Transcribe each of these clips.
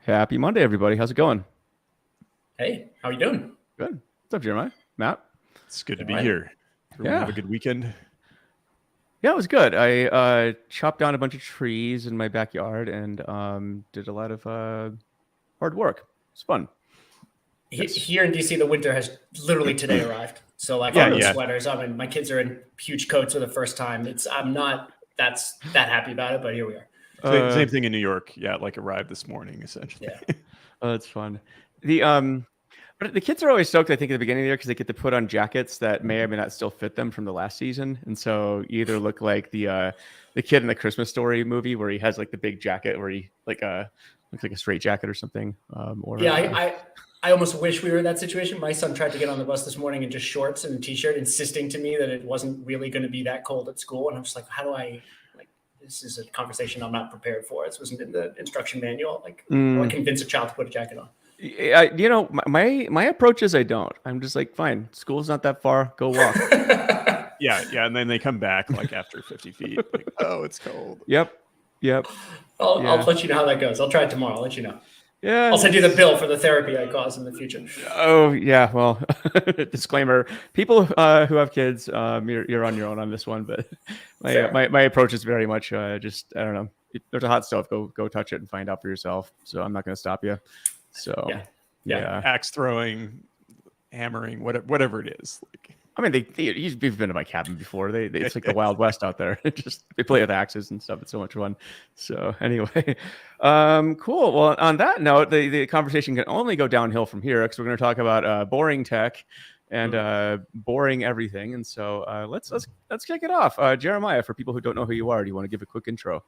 Happy Monday, everybody. How's it going? Hey, how are you doing? Good. What's up, Jeremiah? Matt? It's good to All be right. here. Everyone have Yeah. a good weekend. Yeah, it was good. I chopped down a bunch of trees in my backyard and did a lot of hard work. It's fun. Yes. Here in DC, the winter has literally today arrived. So like Yeah, I'm in yeah. sweaters. I mean, my kids are in huge coats for the first time. I'm not that happy about it, but here we are. Same thing in New York. Yeah, like arrived this morning, essentially. Yeah. Oh, that's fun. The but the kids are always stoked, I think, at the beginning of the year because they get to put on jackets that may or may not still fit them from the last season. And so you either look like the kid in the Christmas Story movie where he has like the big jacket where he like looks like a straight jacket or something. Yeah, I almost wish we were in that situation. My son tried to get on the bus this morning in just shorts and a t-shirt, insisting to me that it wasn't really going to be that cold at school. And I'm just like, how do I like this is a conversation I'm not prepared for. This wasn't in the instruction manual. Like, how do I convince a child to put a jacket on? My approach is I don't. I'm just like, fine, school's not that far. Go walk. Yeah, yeah. And then they come back like after 50 feet. Like, oh, it's cold. Yep. I'll let you know how that goes. I'll try it tomorrow. I'll let you know. Yeah. I'll send you the bill for the therapy I cause in the future. Oh yeah. Well, disclaimer: people who have kids, you're on your own on this one. But my approach is very much just I don't know. If there's a hot stove. Go touch it and find out for yourself. So I'm not going to stop you. So yeah. Axe throwing, hammering, whatever it is. Like, I mean, you've been to my cabin before. It's like the Wild West out there. They play with axes and stuff. It's so much fun. So anyway, cool. Well, on that note, the conversation can only go downhill from here because we're going to talk about boring tech and boring everything. And so let's kick it off. Jeremiah, for people who don't know who you are, do you want to give a quick intro?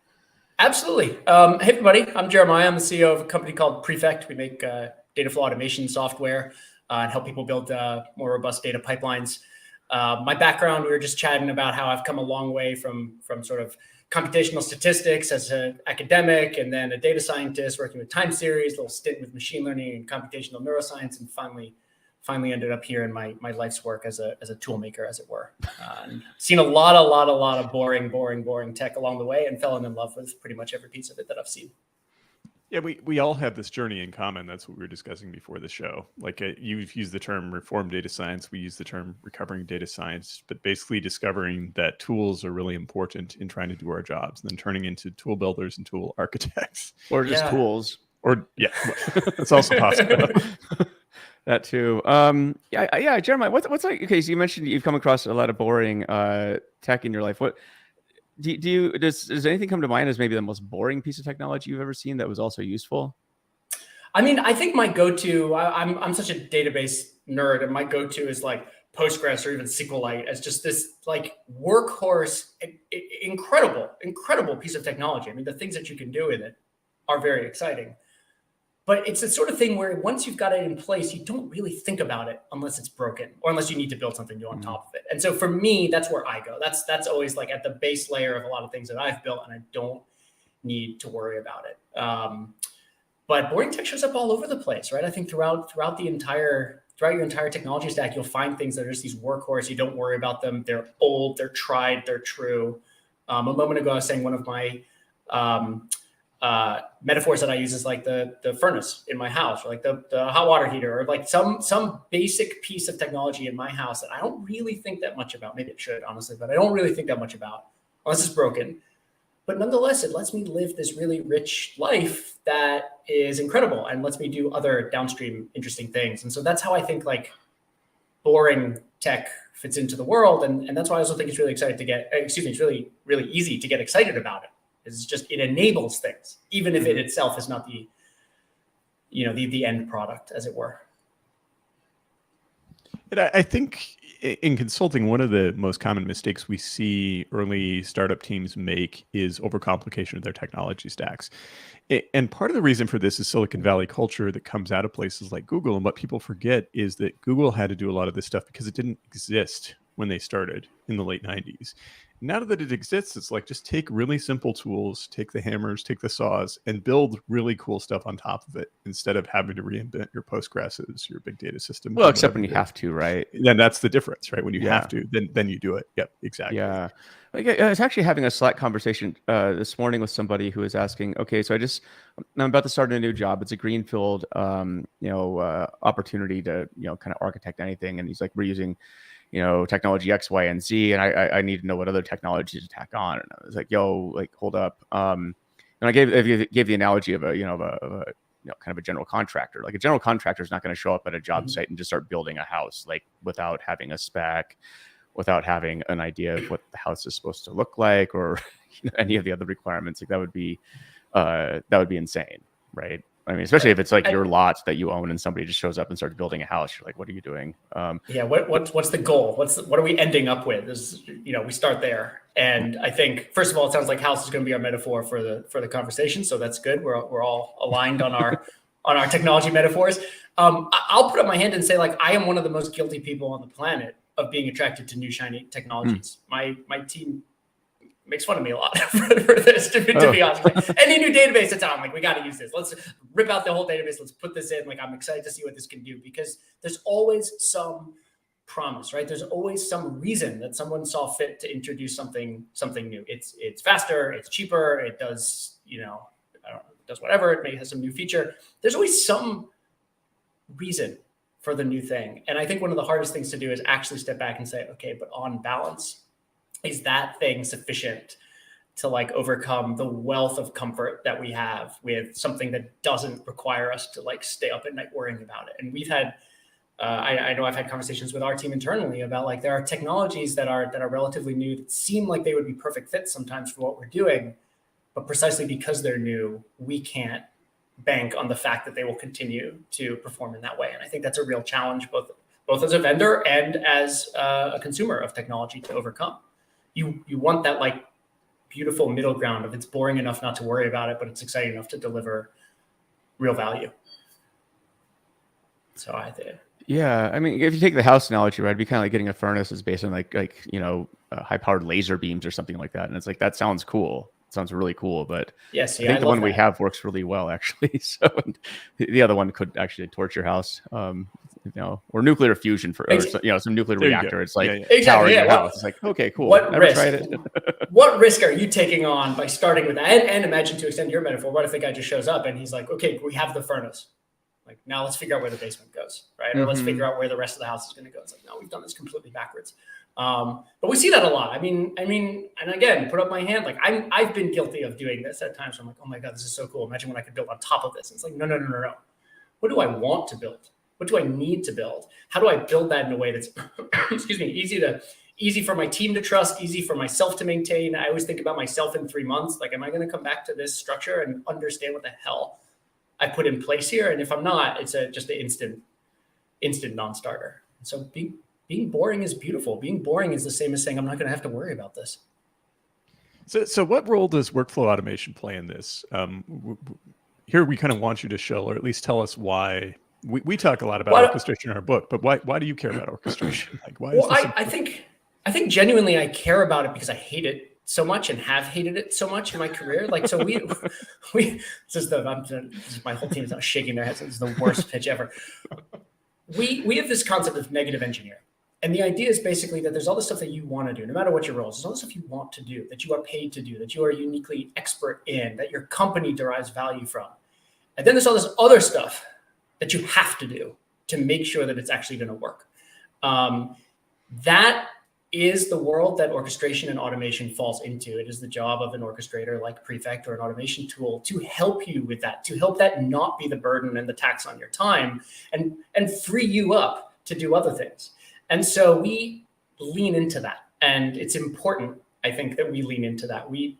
Absolutely. Hey, everybody. I'm Jeremiah. I'm the CEO of a company called Prefect. We make data flow automation software and help people build more robust data pipelines. My background, we were just chatting about how I've come a long way from sort of computational statistics as an academic and then a data scientist working with time series, a little stint with machine learning and computational neuroscience, and finally ended up here in my life's work as a tool maker, as it were. And seen a lot of boring tech along the way and fell in love with pretty much every piece of it that I've seen. yeah, we all have this journey in common. That's what we were discussing before the show. Like you've used the term reform data science. We use the term recovering data science, but basically discovering that tools are really important in trying to do our jobs and then turning into tool builders and tool architects. Or just tools. Or that's also possible. That too. Yeah, Jeremiah, what's like? Okay, so you mentioned you've come across a lot of boring tech in your life. What does anything come to mind as maybe the most boring piece of technology you've ever seen that was also useful? I mean, I think my go-to, I'm such a database nerd, and my go-to is like Postgres or even SQLite as just this like workhorse, incredible piece of technology. I mean, the things that you can do with it are very exciting. But it's the sort of thing where once you've got it in place, you don't really think about it unless it's broken or unless you need to build something new on top of it. And so for me, that's where I go. That's always like at the base layer of a lot of things that I've built, and I don't need to worry about it. But boring tech shows up all over the place, right? I think throughout your entire technology stack, you'll find things that are just these workhorse. You don't worry about them. They're old, they're tried, they're true. A moment ago, I was saying one of my metaphors that I use is like the furnace in my house, or like the hot water heater, or like some basic piece of technology in my house that I don't really think that much about. Maybe it should, honestly, but I don't really think that much about unless it's broken. But nonetheless, it lets me live this really rich life that is incredible and lets me do other downstream interesting things. And so that's how I think like boring tech fits into the world. And that's why I also think it's really it's really easy to get excited about it. It's just, it enables things, even if it itself is not the end product, as it were. And I think in consulting, one of the most common mistakes we see early startup teams make is overcomplication of their technology stacks. And part of the reason for this is Silicon Valley culture that comes out of places like Google. And what people forget is that Google had to do a lot of this stuff because it didn't exist when they started in the late 90s. Now that it exists, it's like, just take really simple tools, take the hammers, take the saws, and build really cool stuff on top of it instead of having to reinvent your Postgres's, your big data systems. Well, except when you have to, right? Then that's the difference, right? When you have to, then you do it. Yep, exactly. Yeah. I was actually having a Slack conversation this morning with somebody who was asking, okay, so I'm about to start a new job. It's a greenfield, opportunity to, kind of architect anything. And he's like, we're using, technology X, Y, and Z, and I need to know what other technologies to tack on. And I was like, yo, like, hold up. And I gave the analogy of a kind of a general contractor. Like, a general contractor is not going to show up at a job site and just start building a house, like, without having a spec, without having an idea of what the house is supposed to look like, or any of the other requirements. Like, that would be insane, right? I mean, especially if it's like your lot that you own and somebody just shows up and starts building a house. You're like, what are you doing? What's the goal? What are we ending up with? We start there. And I think, first of all, it sounds like house is going to be our metaphor for the conversation. So that's good. We're all aligned on our technology metaphors. I'll put up my hand and say, like, I am one of the most guilty people on the planet of being attracted to new shiny technologies. My team makes fun of me a lot for this, to be honest. Like, any new database that's out, I'm like, we got to use this. Let's rip out the whole database. Let's put this in. Like, I'm excited to see what this can do, because there's always some promise, right? There's always some reason that someone saw fit to introduce something new. It's faster, it's cheaper, it does, does whatever. It may have some new feature. There's always some reason for the new thing. And I think one of the hardest things to do is actually step back and say, okay, but on balance, is that thing sufficient to, like, overcome the wealth of comfort that we have with something that doesn't require us to, like, stay up at night worrying about it? And we've had, I know I've had conversations with our team internally about, like, there are technologies that are relatively new that seem like they would be perfect fits sometimes for what we're doing, but precisely because they're new, we can't bank on the fact that they will continue to perform in that way. And I think that's a real challenge, both as a vendor and as a consumer of technology, to overcome. You want that, like, beautiful middle ground of, it's boring enough not to worry about it, but it's exciting enough to deliver real value. So I think. Yeah, I mean, if you take the house analogy, right, it'd be kind of like getting a furnace is based on like high-powered laser beams or something like that, and it's like, that sounds cool. It sounds really cool, but yes, I think the one we have works really well, actually. So the other one could actually torch your house. Or nuclear fusion some nuclear reactor. It's like powering your house. It's like, okay, cool. Never tried it. What risk are you taking on by starting with that? And imagine, to extend your metaphor, what if the guy just shows up and he's like, okay, we have the furnace. Like, now let's figure out where the basement goes, right? Or let's figure out where the rest of the house is going to go. It's like, no, we've done this completely backwards. But we see that a lot. I mean, and again, put up my hand. Like, I've been guilty of doing this at times. I'm like, oh my God, this is so cool. Imagine what I could build on top of this. And it's like, no. What do I want to build? What do I need to build? How do I build that in a way that's, easy for my team to trust, easy for myself to maintain? I always think about myself in 3 months. Like, am I going to come back to this structure and understand what the hell I put in place here? And if I'm not, it's just an instant non-starter. So being boring is beautiful. Being boring is the same as saying, I'm not going to have to worry about this. So what role does workflow automation play in this? Here we kind of want you to show, or at least tell us why. We talk a lot about orchestration in our book, but why do you care about orchestration? Like, why? Well, I think genuinely I care about it because I hate it so much and have hated it so much in my career. Like, so my whole team is now shaking their heads. It's the worst pitch ever. We have this concept of negative engineering. And the idea is basically that there's all the stuff that you want to do, no matter what your role is. There's all the stuff you want to do, that you are paid to do, that you are uniquely expert in, that your company derives value from. And then there's all this other stuff that you have to do to make sure that it's actually going to work. That is the world that orchestration and automation falls into. It is the job of an orchestrator like Prefect or an automation tool to help you with that, to help that not be the burden and the tax on your time, and free you up to do other things. And so we lean into that. And it's important, I think, that we lean into that. We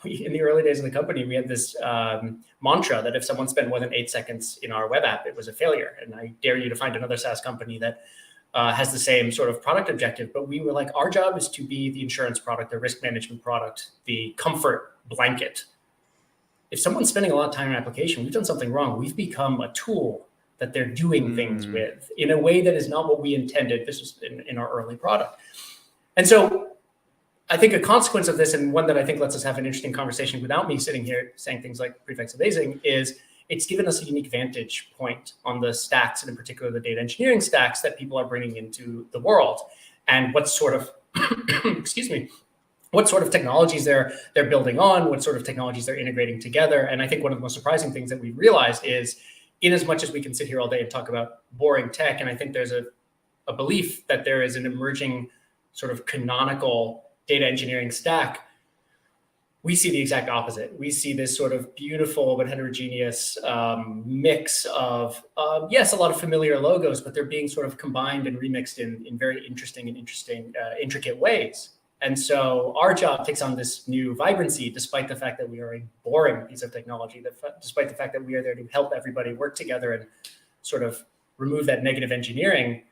in the early days of the company, we had this mantra that if someone spent more than 8 seconds in our web app, it was a failure. And I dare you to find another SaaS company that has the same sort of product objective. But we were like, our job is to be the insurance product, the risk management product, the comfort blanket. If someone's spending a lot of time in an application, we've done something wrong. We've become a tool that they're doing things with in a way that is not what we intended. This was in our early product. And so I think a consequence of this, and one that I think lets us have an interesting conversation without me sitting here saying things like Prefect's amazing, is it's given us a unique vantage point on the stacks, and in particular the data engineering stacks that people are bringing into the world, and what sort of, excuse me, what sort of technologies they're building on, what sort of technologies they're integrating together. And I think one of the most surprising things that we've realized is, in as much as we can sit here all day and talk about boring tech, and I think there's a belief that there is an emerging sort of canonical data engineering stack, we see the exact opposite. We see this sort of beautiful but heterogeneous mix of, yes, a lot of familiar logos, but they're being sort of combined and remixed in very interesting and intricate ways. And so our job takes on this new vibrancy, despite the fact that we are a boring piece of technology, despite the fact that we are there to help everybody work together and sort of remove that negative engineering.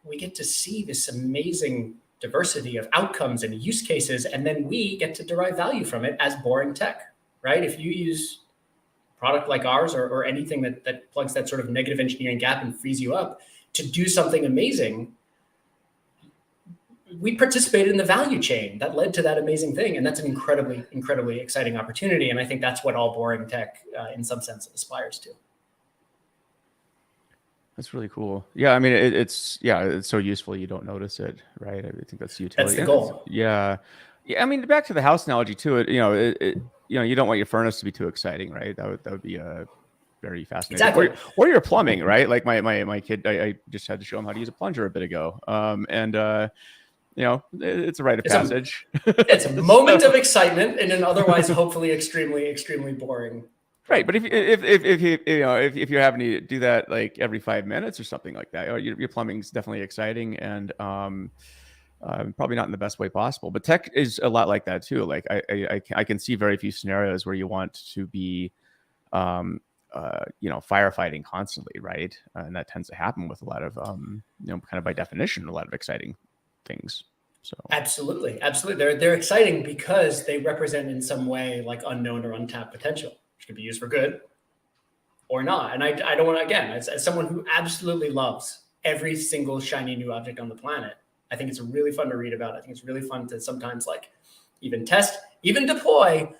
We get to see this amazing diversity of outcomes and use cases, and then we get to derive value from it as boring tech, right? If you use a product like ours or anything that plugs that sort of negative engineering gap and frees you up to do something amazing, we participated in the value chain that led to that amazing thing. And that's an incredibly, incredibly exciting opportunity. And I think that's what all boring tech in some sense aspires to. That's really cool. Yeah, I mean, it's so useful you don't notice it, right? I think that's the utility. That's the goal. Yeah. I mean, back to the house analogy too. You don't want your furnace to be too exciting, right? That would be very fascinating. Exactly. Or your plumbing, right? Like my kid, I just had to show him how to use a plunger a bit ago. It's a rite of passage. It's a moment of excitement in an otherwise hopefully extremely, extremely boring. Right, but if you're having to do that like every 5 minutes or something like that, your plumbing's definitely exciting and probably not in the best way possible. But tech is a lot like that too. Like I can see very few scenarios where you want to be, firefighting constantly, right? And that tends to happen with a lot of, kind of by definition, a lot of exciting things. So absolutely. They're exciting because they represent in some way like unknown or untapped potential, which can be used for good or not. And I don't want to, again, as someone who absolutely loves every single shiny new object on the planet, I think it's really fun to read about. I think it's really fun to sometimes like even test, even deploy.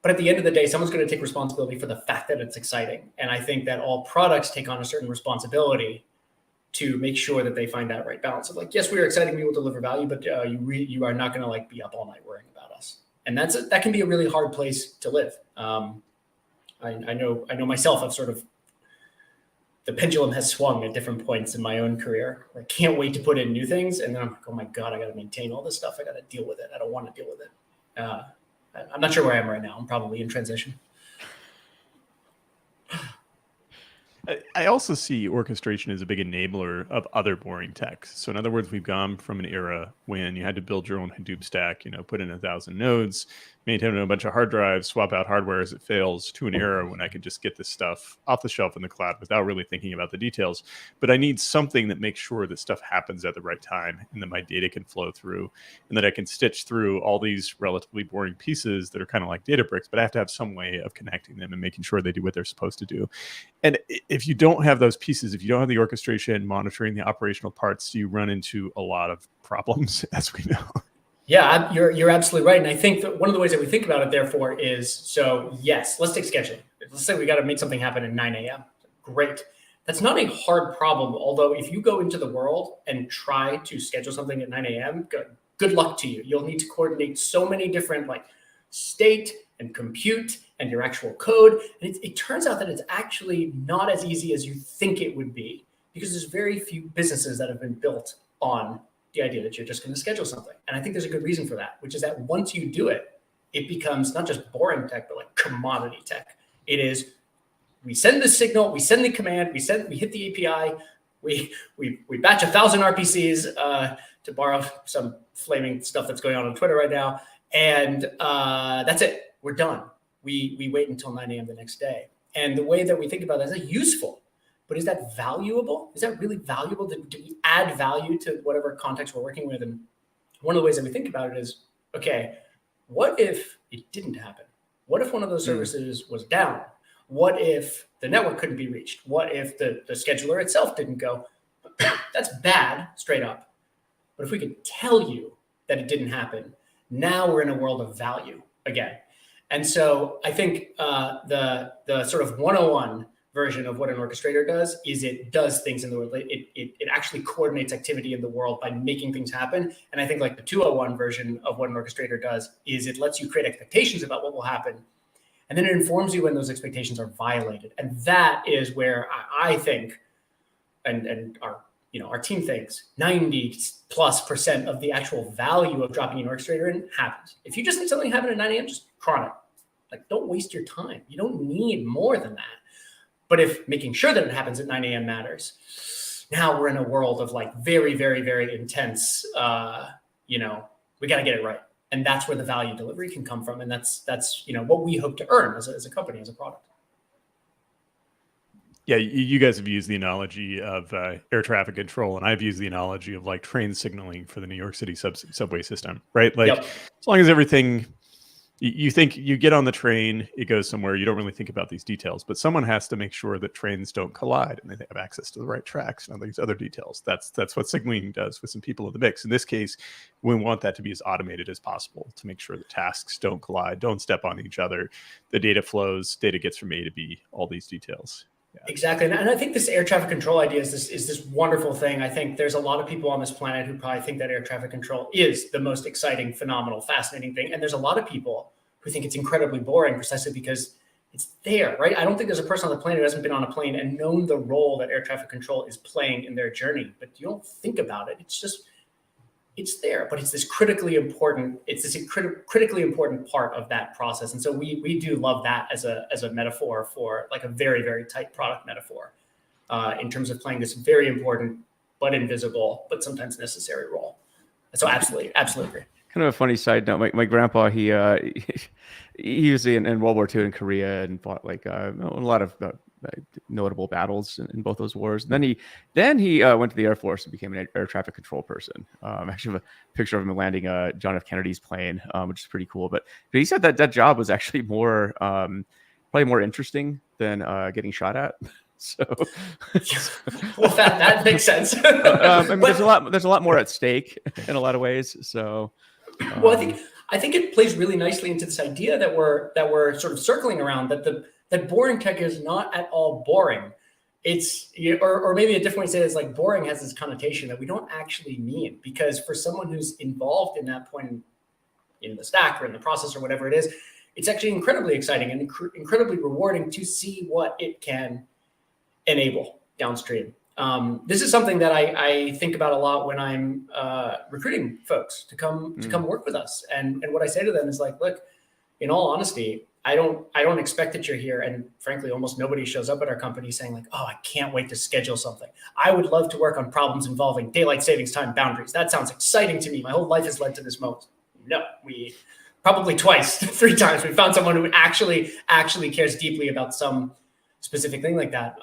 But at the end of the day, someone's going to take responsibility for the fact that it's exciting. And I think that all products take on a certain responsibility to make sure that they find that right balance of like, yes, we are exciting, we will deliver value, but you are not going to like be up all night worrying about us. And that can be a really hard place to live. I know myself, I've sort of, the pendulum has swung at different points in my own career. I can't wait to put in new things. And then I'm like, oh my God, I got to maintain all this stuff. I got to deal with it. I don't want to deal with it. I'm not sure where I am right now. I'm probably in transition. I also see orchestration as a big enabler of other boring tech. So in other words, we've gone from an era when you had to build your own Hadoop stack, put in 1,000 nodes, maintain a bunch of hard drives, swap out hardware as it fails, to an era when I could just get this stuff off the shelf in the cloud without really thinking about the details. But I need something that makes sure that stuff happens at the right time and that my data can flow through and that I can stitch through all these relatively boring pieces that are kind of like data bricks, but I have to have some way of connecting them and making sure they do what they're supposed to do. And if you don't have those pieces, if you don't have the orchestration, monitoring the operational parts, you run into a lot of problems, as we know. Yeah, you're absolutely right. And I think that one of the ways that we think about it, therefore, is, so yes, let's take scheduling. Let's say we got to make something happen at 9 a.m. Great. That's not a hard problem. Although if you go into the world and try to schedule something at 9 a.m., good luck to you. You'll need to coordinate so many different like state and compute and your actual code. And it turns out that it's actually not as easy as you think it would be, because there's very few businesses that have been built on the idea that you're just going to schedule something. And I think there's a good reason for that, which is that once you do it, it becomes not just boring tech, but like commodity tech. It is, we send the signal, we send the command, we hit the API, we batch 1,000 RPCs, to borrow some flaming stuff that's going on Twitter right now. And that's it. We're done. We wait until 9 a.m. the next day. And the way that we think about that is useful. But is that valuable? Is that really valuable? Do we add value to whatever context we're working with? And one of the ways that we think about it is, okay, what if it didn't happen? What if one of those services was down? What if the network couldn't be reached? What if the scheduler itself didn't go? That's bad, straight up. But if we could tell you that it didn't happen, now we're in a world of value again. And so I think the sort of 101 version of what an orchestrator does is it does things in the world. It actually coordinates activity in the world by making things happen. And I think like the 201 version of what an orchestrator does is it lets you create expectations about what will happen. And then it informs you when those expectations are violated. And that is where I think, and our team thinks 90+% of the actual value of dropping an orchestrator in happens. If you just need something to happen at 9 a.m., just cron it. Like, don't waste your time. You don't need more than that. But if making sure that it happens at 9 a.m. matters, now we're in a world of like very, very, very intense, we got to get it right. And that's where the value delivery can come from. And that's what we hope to earn as a company, as a product. Yeah, you guys have used the analogy of air traffic control, and I've used the analogy of like train signaling for the New York City subway system, right? Like, Yep. As long as everything, you think you get on the train, it goes somewhere, you don't really think about these details, but someone has to make sure that trains don't collide and they have access to the right tracks and all these other details. That's what signaling does with some people in the mix. In this case, we want that to be as automated as possible to make sure the tasks don't collide, don't step on each other, the data flows, data gets from A to B, all these details. Yeah. Exactly. And I think this air traffic control idea is this wonderful thing. I think there's a lot of people on this planet who probably think that air traffic control is the most exciting, phenomenal, fascinating thing. And there's a lot of people who think it's incredibly boring precisely because it's there, right? I don't think there's a person on the planet who hasn't been on a plane and known the role that air traffic control is playing in their journey, but you don't think about it. It's there, but it's this critically important part of that process. And so we do love that as a metaphor for like a very, very tight product metaphor in terms of playing this very important, but invisible, but sometimes necessary role. So absolutely agree. Kind of a funny side note. My grandpa, he was in World War II in Korea and fought like a lot of notable battles in both those wars. And then he went to the Air Force and became an air traffic control person. I actually have a picture of him landing John F. Kennedy's plane, which is pretty cool. But he said that job was actually probably more interesting than getting shot at. So, well, that makes sense. I mean, there's a lot more at stake in a lot of ways. So, well, I think it plays really nicely into this idea that we're sort of circling around, that boring tech is not at all boring. It's or maybe a different way to say it is like boring has this connotation that we don't actually mean, because for someone who's involved in that point in the stack or in the process or whatever it is, it's actually incredibly exciting and incredibly rewarding to see what it can enable downstream. This is something that I think about a lot when I'm recruiting folks to come work with us. And what I say to them is like, look, in all honesty, I don't expect that you're here. And frankly, almost nobody shows up at our company saying like, oh, I can't wait to schedule something. I would love to work on problems involving daylight savings time boundaries. That sounds exciting to me. My whole life has led to this moment. No, we probably twice, 3 times, we found someone who actually cares deeply about some specific thing like that.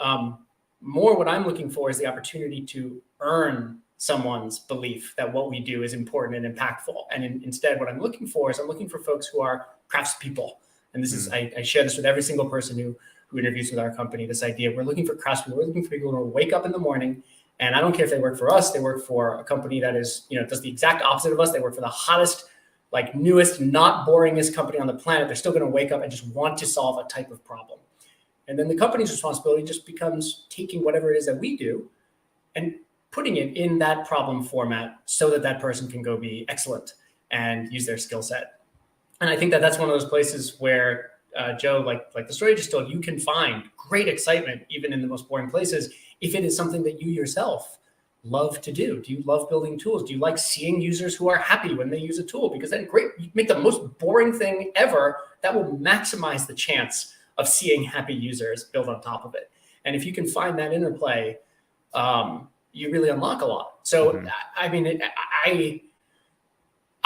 More what I'm looking for is the opportunity to earn someone's belief that what we do is important and impactful. And instead, what I'm looking for folks who are craftspeople. And this is, I share this with every single person who interviews with our company, this idea. We're looking for craftspeople. We're looking for people who wake up in the morning, and I don't care if they work for us, they work for a company that is, does the exact opposite of us. They work for the hottest, like newest, not boringest company on the planet. They're still going to wake up and just want to solve a type of problem. And then the company's responsibility just becomes taking whatever it is that we do and putting it in that problem format so that person can go be excellent and use their skill set. And I think that's one of those places where, Joe, like the story you just told, you can find great excitement even in the most boring places if it is something that you yourself love to do. Do you love building tools? Do you like seeing users who are happy when they use a tool? Because then great, you make the most boring thing ever that will maximize the chance of seeing happy users build on top of it. And if you can find that interplay, you really unlock a lot. So, I mean,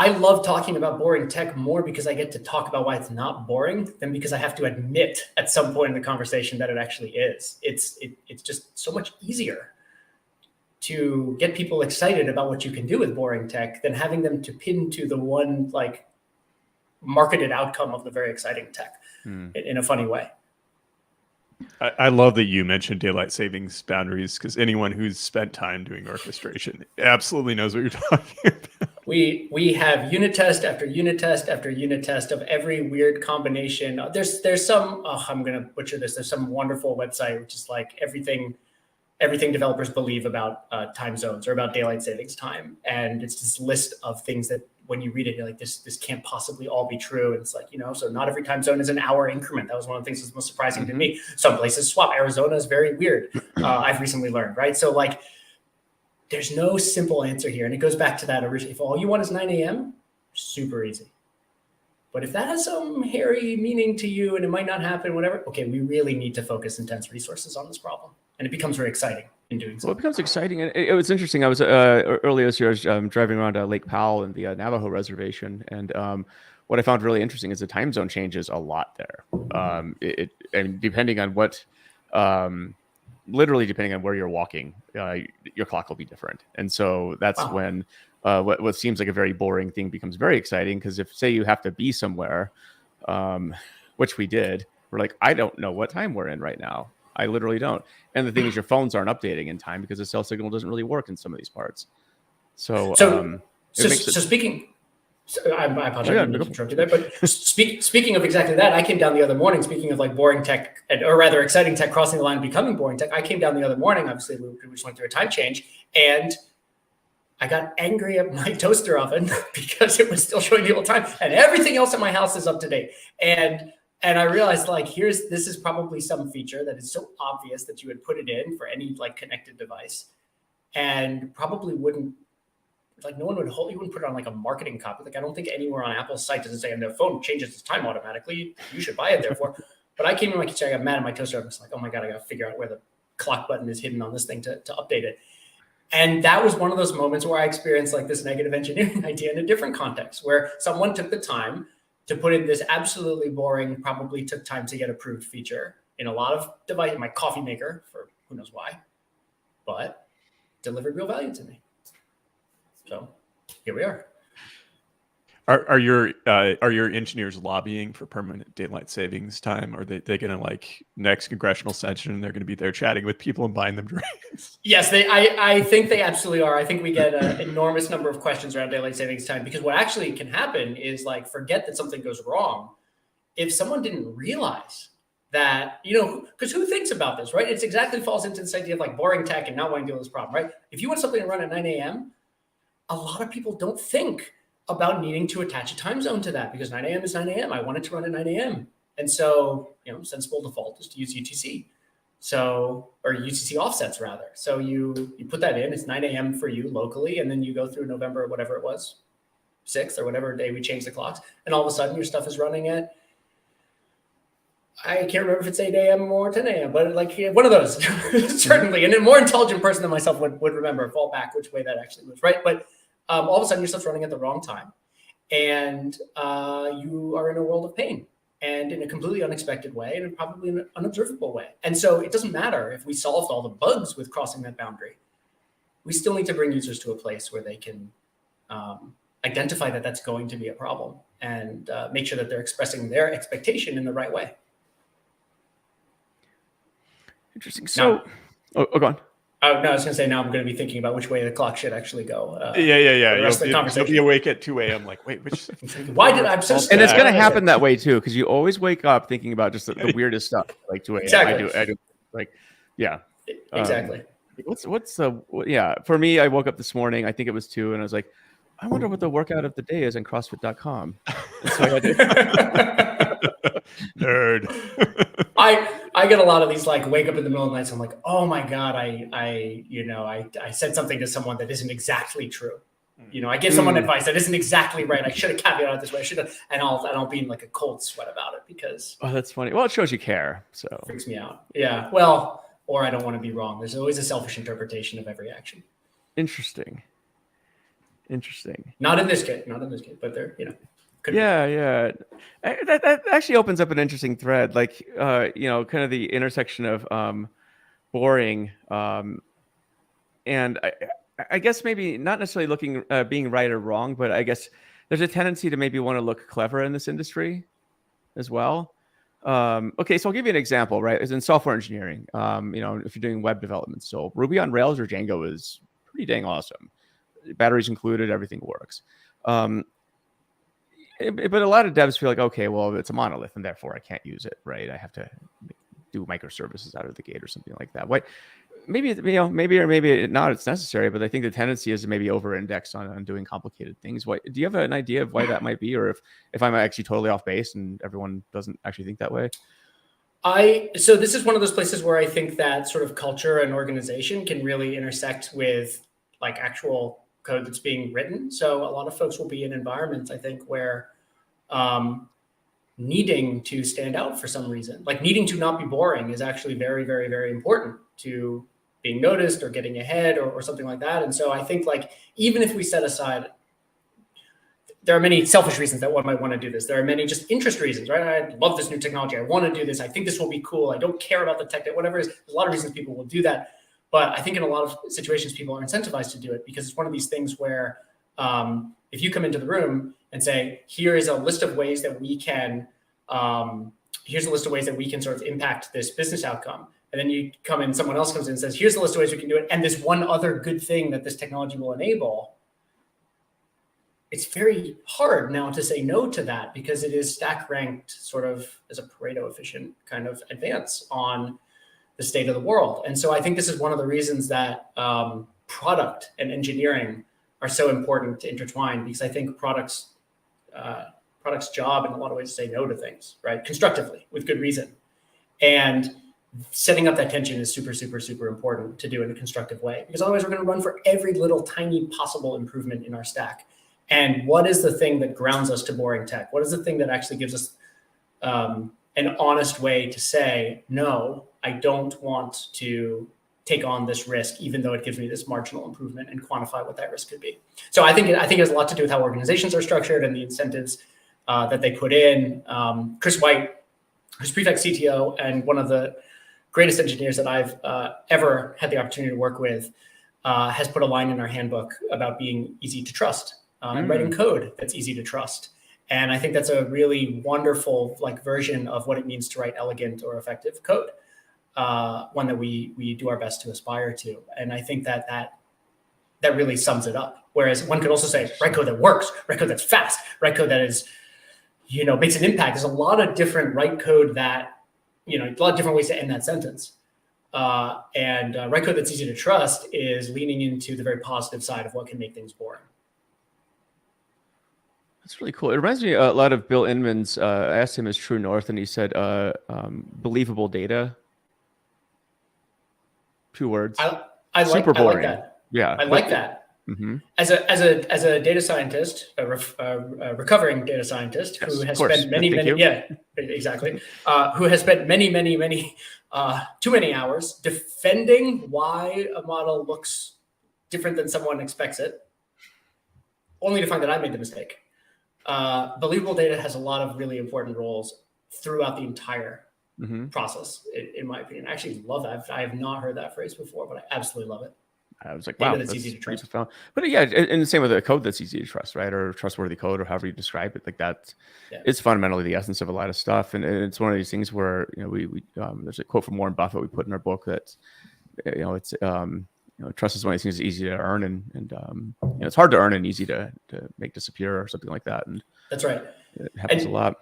I love talking about boring tech more because I get to talk about why it's not boring than because I have to admit at some point in the conversation that it actually is. It's just so much easier to get people excited about what you can do with boring tech than having them to pin to the one like marketed outcome of the very exciting tech in a funny way. I love that you mentioned daylight savings boundaries, because anyone who's spent time doing orchestration absolutely knows what you're talking about. We have unit test after unit test after unit test of every weird combination. There's some, I'm gonna butcher this. There's some wonderful website which is like everything developers believe about time zones or about daylight savings time, and it's this list of things that when you read it, you're like, this can't possibly all be true. And it's like, so not every time zone is an hour increment. That was one of the things that's most surprising to me. Some places swap. Arizona is very weird. I've recently learned, right? So like, there's no simple answer here. And it goes back to that originally. If all you want is 9 a.m., super easy. But if that has some hairy meaning to you and it might not happen, whatever, okay, we really need to focus intense resources on this problem. And it becomes very exciting in doing so. Well, it becomes exciting. And it was interesting. I was earlier this year, I was driving around Lake Powell in the Navajo reservation. And what I found really interesting is the time zone changes a lot there. And depending on what, literally depending on where you're walking, your clock will be different. And so that's when what seems like a very boring thing becomes very exciting. Because if, say, you have to be somewhere, which we did, we're like, I don't know what time we're in right now. I literally don't. And the thing is, your phones aren't updating in time because the cell signal doesn't really work in some of these parts. So speaking, I apologize, I didn't interrupt you there, but speaking of exactly that, I came down the other morning, speaking of like boring tech, or rather exciting tech crossing the line, becoming boring tech. I came down the other morning, obviously we just went through a time change, and I got angry at my toaster oven because it was still showing the old time, and everything else in my house is up to date. And I realized, like, this is probably some feature that is so obvious that you would put it in for any like connected device, and probably wouldn't, like, no one would you wouldn't put it on like a marketing copy. Like, I don't think anywhere on Apple's site does it say, and their phone changes its time automatically, you should buy it therefore. But I came in my kitchen, I got mad at my toaster. I was like, oh my God, I got to figure out where the clock button is hidden on this thing to update it. And that was one of those moments where I experienced like this negative engineering idea in a different context, where someone took the time to put in this absolutely boring, probably took time to get approved feature in a lot of devices, my coffee maker, for who knows why, but delivered real value to me. So here we are. Are your engineers lobbying for permanent daylight savings time? Are they going to, like, next congressional session, they're going to be there chatting with people and buying them drinks? Yes, I think they absolutely are. I think we get an enormous number of questions around daylight savings time, because what actually can happen is, like, forget that something goes wrong. If someone didn't realize that, because who thinks about this, right? It's exactly falls into this idea of like boring tech and not wanting to deal with this problem, right? If you want something to run at 9 a.m., a lot of people don't think about needing to attach a time zone to that, because 9 a.m. is 9 a.m. I want it to run at 9 a.m. And so, sensible default is to use UTC. So, or UTC offsets rather. So you put that in, it's 9 a.m. for you locally, and then you go through November, whatever it was, 6th or whatever day we changed the clocks. And all of a sudden your stuff is running at, I can't remember if it's 8 a.m. or 10 a.m., but like one of those, certainly. And a more intelligent person than myself would remember, fall back which way that actually was, right? But all of a sudden your stuff's running at the wrong time, and you are in a world of pain, and in a completely unexpected way, and probably in an unobservable way. And so it doesn't matter if we solved all the bugs with crossing that boundary. We still need to bring users to a place where they can identify that that's going to be a problem, and make sure that they're expressing their expectation in the right way. Interesting. So, go on. No, I was going to say, now I'm going to be thinking about which way the clock should actually go. You'll be awake at 2 a.m. like, wait, which? Why did I'm so? And it's going to happen that way too, because you always wake up thinking about just the weirdest stuff, like 2 a.m. Exactly. I do, like, yeah. Exactly. For me, I woke up this morning, I think it was 2, and I was like, I wonder what the workout of the day is on CrossFit.com. So I did. Nerd. I get a lot of these, like, wake up in the middle of the night. So I'm like, oh my God, I said something to someone that isn't exactly true. I give someone advice that isn't exactly right. I should have caveated it this way. I should have, and I'll be in like a cold sweat about it, because that's funny. Well, it shows you care. So it freaks me out. Yeah. Well, or I don't want to be wrong. There's always a selfish interpretation of every action. Interesting. Not in this case, but there, Yeah. That actually opens up an interesting thread, like, kind of the intersection of boring, and I guess maybe not necessarily being right or wrong, but I guess there's a tendency to maybe want to look clever in this industry as well. Okay, so I'll give you an example, right? As in software engineering, if you're doing web development, so Ruby on Rails or Django is pretty dang awesome. Batteries included, everything works. But a lot of devs feel like, okay, well, it's a monolith and therefore I can't use it, right? I have to do microservices out of the gate or something like that. What? Maybe maybe or maybe not. It's necessary, but I think the tendency is to maybe over-index on doing complicated things. What do you have an idea of why that might be, or if I'm actually totally off base and everyone doesn't actually think that way? So this is one of those places where I think that sort of culture and organization can really intersect with like actual code that's being written. So a lot of folks will be in environments, I think, where needing to stand out for some reason, like needing to not be boring, is actually very, very, very important to being noticed or getting ahead or something like that. And so I think like, even if we set aside, there are many selfish reasons that one might want to do this. There are many just interest reasons, right? I love this new technology. I want to do this. I think this will be cool. I don't care about the tech, whatever it is. There's a lot of reasons people will do that. But I think in a lot of situations, people are incentivized to do it because it's one of these things where if you come into the room and say, here is a list of ways that we can, here's a list of ways that we can sort of impact this business outcome. And then you come in, someone else comes in and says, here's the list of ways we can do it. And this one other good thing that this technology will enable. It's very hard now to say no to that because it is stack ranked sort of as a Pareto efficient kind of advance on the state of the world. And so I think this is one of the reasons that product and engineering are so important to intertwine, because I think product's job in a lot of ways to say no to things, right? Constructively, with good reason. And setting up that tension is super, super, super important to do in a constructive way, because otherwise we're going to run for every little tiny possible improvement in our stack. And what is the thing that grounds us to boring tech? What is the thing that actually gives us an honest way to say, no, I don't want to take on this risk, even though it gives me this marginal improvement, and quantify what that risk could be. So I think it has a lot to do with how organizations are structured and the incentives that they put in. Chris White, who's Prefect CTO and one of the greatest engineers that I've ever had the opportunity to work with, has put a line in our handbook about being easy to trust. And writing code that's easy to trust. And I think that's a really wonderful version of what it means to write elegant or effective code, one that we do our best to aspire to. And I think that really sums it up. Whereas one could also say, write code that works, write code that's fast, write code that is, makes an impact. There's a lot of different write code that, a lot of different ways to end that sentence. And write code that's easy to trust is leaning into the very positive side of what can make things boring. That's really cool. It reminds me a lot of Bill Inman's. I asked him his true north, and he said, "Believable data." 2 words. I Super boring. I like that. Yeah, I like that. Mm-hmm. As a data scientist, a recovering data scientist who has spent many who has spent many too many hours defending why a model looks different than someone expects it, only to find that I made the mistake. Believable data has a lot of really important roles throughout the entire process, in my opinion. I actually love that. I have not heard that phrase before, but I absolutely love it. I was like, wow, that's easy to trust. Profound. But yeah, and the same with a code that's easy to trust, right? Or trustworthy code, or however you describe it. Like that, it's fundamentally the essence of a lot of stuff. And it's one of these things where, we there's a quote from Warren Buffett we put in our book that, it's, trust is one of these things that's easy to earn, and it's hard to earn and easy to make disappear, or something like that. And that's right. It happens a lot.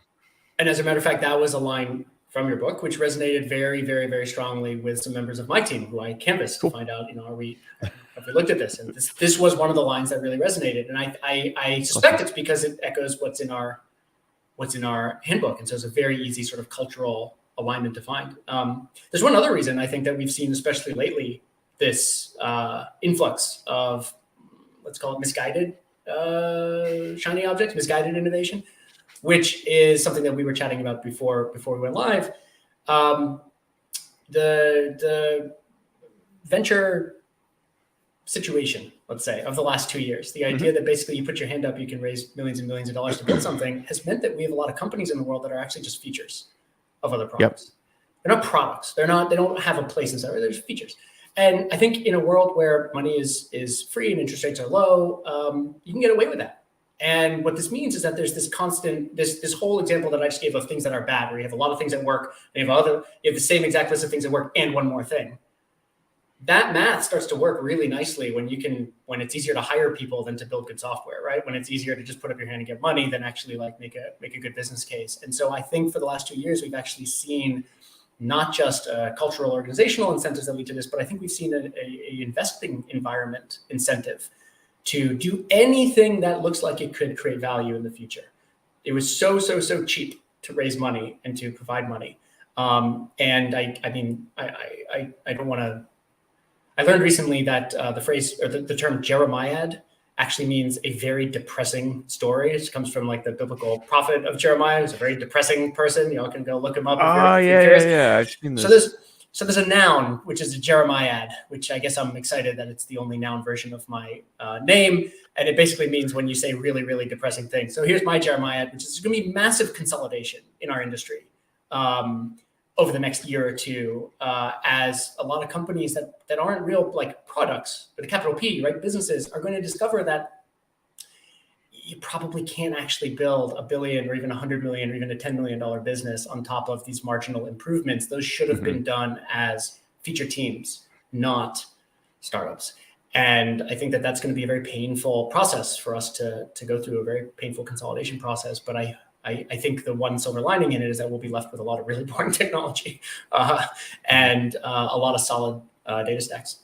And as a matter of fact, that was a line from your book, which resonated very, very, very strongly with some members of my team who I canvassed to find out, have we looked at this? And this was one of the lines that really resonated. And I suspect it's because it echoes what's in our handbook. And so it's a very easy sort of cultural alignment to find. There's one other reason I think that we've seen, especially lately, this influx of, let's call it misguided shiny objects, misguided innovation, which is something that we were chatting about before we went live. The venture situation, let's say, of the last 2 years, the idea that basically you put your hand up, you can raise millions and millions of dollars to build something, has meant that we have a lot of companies in the world that are actually just features of other products. They're not products. They don't have a place inside. They're just features. And I think in a world where money is free and interest rates are low, you can get away with that. And what this means is that there's this constant, this whole example that I just gave of things that are bad, where you have a lot of things that work, and you have the same exact list of things that work and one more thing. That math starts to work really nicely when it's easier to hire people than to build good software, right? When it's easier to just put up your hand and get money than actually like make a good business case. And so I think for the last 2 years, we've actually seen not just cultural organizational incentives that lead to this, but I think we've seen a investing environment incentive to do anything that looks like it could create value in the future. It was so cheap to raise money and to provide money. And I mean, I don't want to. I learned recently that the phrase or the term Jeremiad actually means a very depressing story. It comes from like the biblical prophet of Jeremiah, who's a very depressing person. You all can go look him up. Oh, yeah, I've seen this. So there's a noun, which is a Jeremiad, which I guess I'm excited that it's the only noun version of my name. And it basically means when you say really, really depressing things. So here's my Jeremiad, which is going to be massive consolidation in our industry over the next year or two, as a lot of companies that aren't real like products, but a capital P, right? Businesses are going to discover that you probably can't actually build $1 billion or even $100 million or even a $10 million business on top of these marginal improvements. Those should have been done as feature teams, not startups. And I think that that's going to be a very painful process for us to go through, a very painful consolidation process. But I think the one silver lining in it is that we'll be left with a lot of really boring technology and a lot of solid data stacks.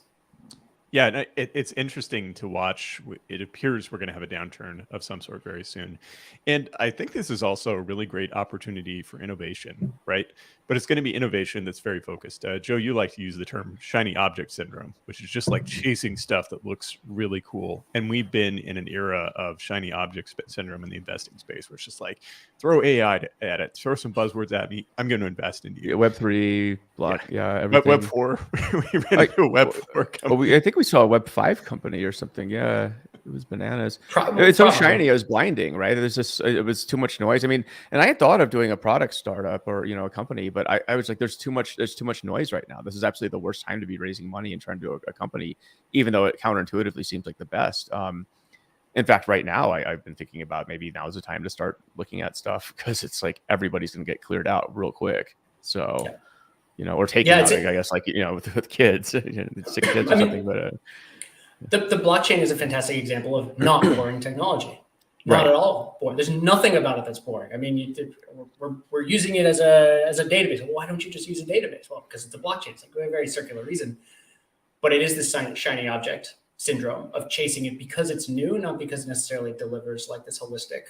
Yeah, and it's interesting to watch. It appears we're going to have a downturn of some sort very soon. And I think this is also a really great opportunity for innovation, right? But it's going to be innovation that's very focused. Joe, you like to use the term shiny object syndrome, which is just like chasing stuff that looks really cool. And we've been in an era of shiny object syndrome in the investing space, where it's just like, throw AI at it, throw some buzzwords at me, I'm going to invest in you. Web3, everything. Web 4. We ran into a Web 4 company. I think we saw a Web 5 company or something. Yeah, it was bananas. It's so shiny, it was blinding, right? It was too much noise. I mean, and I had thought of doing a product startup or a company, but I was like, there's too much noise right now. This is absolutely the worst time to be raising money and trying to do a company, even though it counterintuitively seems like the best. In fact, right now, I've been thinking about maybe now is the time to start looking at stuff, because it's like everybody's going to get cleared out real quick. So, or taken out, I guess, like, with kids, 6 kids or something. But the blockchain is a fantastic example of not boring technology. Not at all boring. There's nothing about it that's boring. I mean, we're using it as a database. Well, why don't you just use a database? Well, because it's a blockchain. It's like a very circular reason. But it is this shiny object syndrome of chasing it because it's new, not because it necessarily delivers like this holistic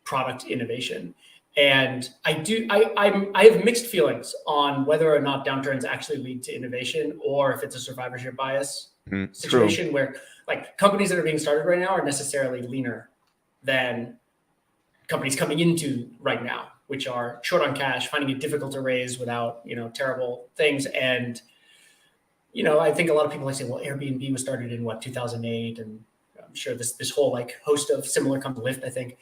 product innovation. And I have mixed feelings on whether or not downturns actually lead to innovation, or if it's a survivorship bias situation where like companies that are being started right now are necessarily leaner than companies coming into right now, which are short on cash, finding it difficult to raise without, terrible things. And, I think a lot of people like say, well, Airbnb was started in 2008. And I'm sure this whole like host of similar companies, Lyft, I think.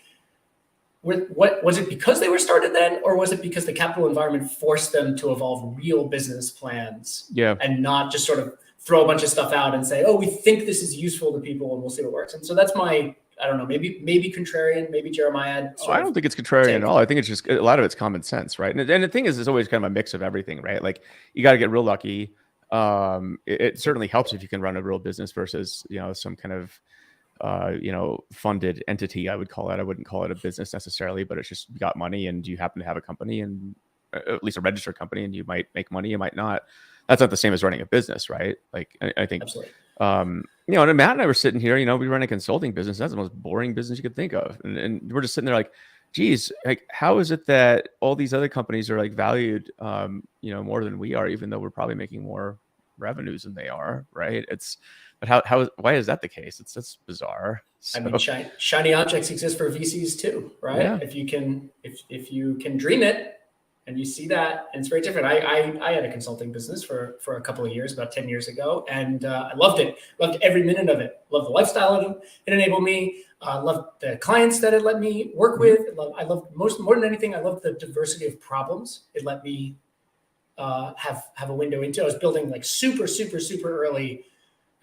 What was it, because they were started then, or was it because the capital environment forced them to evolve real business plans and not just sort of throw a bunch of stuff out and say, oh, we think this is useful to people and we'll see what works? And so that's my, I don't know, maybe contrarian, maybe Jeremiah. I don't think it's contrarian at all. I think it's just a lot of it's common sense, right? And the thing is, it's always kind of a mix of everything, right? Like you got to get real lucky. It certainly helps if you can run a real business versus, some kind of funded entity, I would call it. I wouldn't call it a business necessarily, but it's just, you got money and you happen to have a company, and at least a registered company, and you might make money, you might not. That's not the same as running a business, right? Like I think, absolutely. And Matt and I were sitting here, we run a consulting business. That's the most boring business you could think of. And we're just sitting there like, geez, like, how is it that all these other companies are like valued, more than we are, even though we're probably making more revenues than they are, right? But why is that the case? That's bizarre. So, I mean, shiny objects exist for VCs too, right? Yeah. If you can dream it and you see that, and it's very different. I had a consulting business for a couple of years, about 10 years ago, and I loved it. Loved every minute of it. Loved the lifestyle it enabled me. Loved the clients that it let me work with. I loved more than anything. I loved the diversity of problems it let me have a window into. I was building like super, super, super early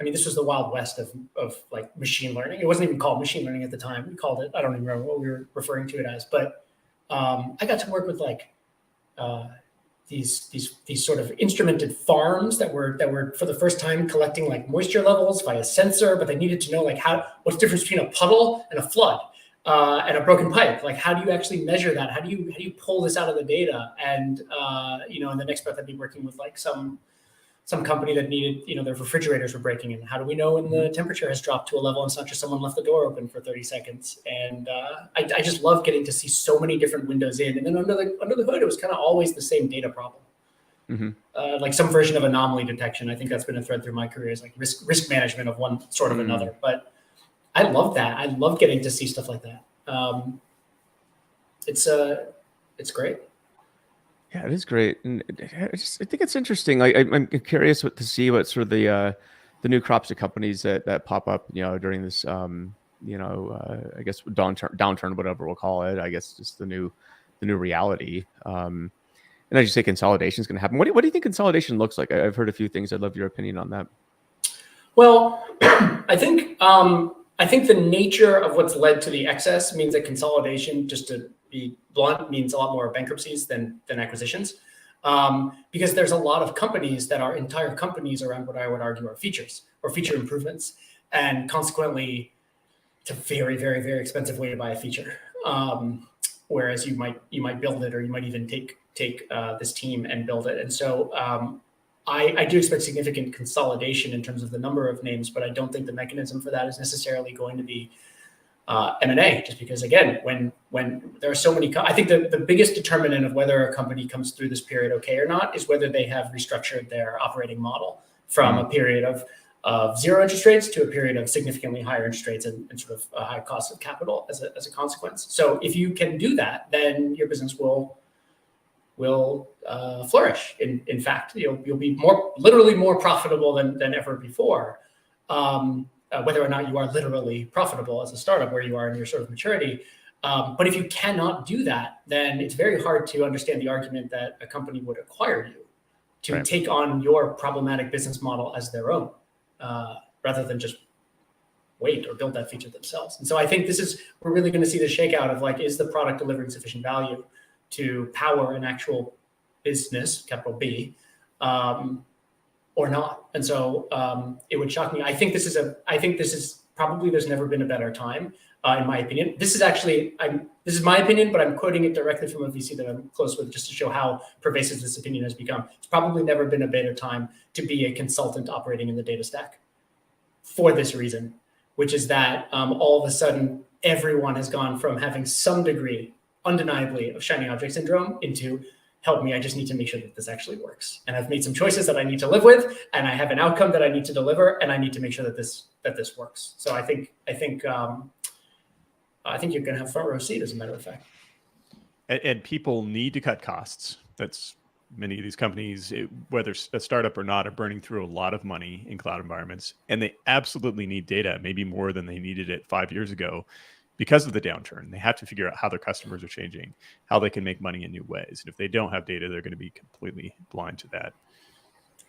I mean, this was the Wild West of like machine learning. It wasn't even called machine learning at the time. We called it, I don't even remember what we were referring to it as, but I got to work with like these sort of instrumented farms that were for the first time collecting like moisture levels via sensor, but they needed to know like what's the difference between a puddle and a flood and a broken pipe. Like, how do you actually measure that? How do you pull this out of the data? And in the next breath, I'd be working with like some company that needed, their refrigerators were breaking in. How do we know when the temperature has dropped to a level and it's not just someone left the door open for 30 seconds? And I just love getting to see so many different windows in. And then under the hood, it was kind of always the same data problem. Like some version of anomaly detection. I think that's been a thread through my career, is like risk management of one sort of another. But I love that. I love getting to see stuff like that. It's great. Yeah, it is great, and I think it's interesting. Like, I'm curious to see what sort of the new crops of companies that pop up, during this, I guess downturn, whatever we'll call it. I guess just the new reality. And as you say, consolidation is going to happen. What do you think consolidation looks like? I've heard a few things. I'd love your opinion on that. Well, I think the nature of what's led to the excess means that consolidation, just to be blunt, means a lot more bankruptcies than acquisitions, because there's a lot of companies that are entire companies around what I would argue are features or feature improvements, and consequently, it's a very, very, very expensive way to buy a feature. Whereas you might build it, or you might even take this team and build it. And so I do expect significant consolidation in terms of the number of names, but I don't think the mechanism for that is necessarily going to be M&A, just because, again, when there are so many, I think the biggest determinant of whether a company comes through this period okay or not is whether they have restructured their operating model from a period of zero interest rates to a period of significantly higher interest rates and sort of a high cost of capital as a consequence. So if you can do that, then your business will flourish. In fact, you'll be literally more profitable than ever before. Whether or not you are literally profitable as a startup, where you are in your sort of maturity. But if you cannot do that, then it's very hard to understand the argument that a company would acquire you to take on your problematic business model as their own, rather than just wait or build that feature themselves. And so I think we're really going to see the shakeout of like, is the product delivering sufficient value to power an actual business, capital B, or not. And so it would shock me. I think this is probably, there's never been a better time, in my opinion. This is my opinion, but I'm quoting it directly from a VC that I'm close with, just to show how pervasive this opinion has become. It's probably never been a better time to be a consultant operating in the data stack, for this reason, which is that all of a sudden, everyone has gone from having some degree, undeniably, of shiny object syndrome into, help me, I just need to make sure that this actually works. And I've made some choices that I need to live with, and I have an outcome that I need to deliver, and I need to make sure that this works. So I think you're going to have front row seat, as a matter of fact. And people need to cut costs. That's many of these companies, whether a startup or not, are burning through a lot of money in cloud environments, and they absolutely need data, maybe more than they needed it 5 years ago. Because of the downturn, they have to figure out how their customers are changing, how they can make money in new ways. And if they don't have data, they're going to be completely blind to that.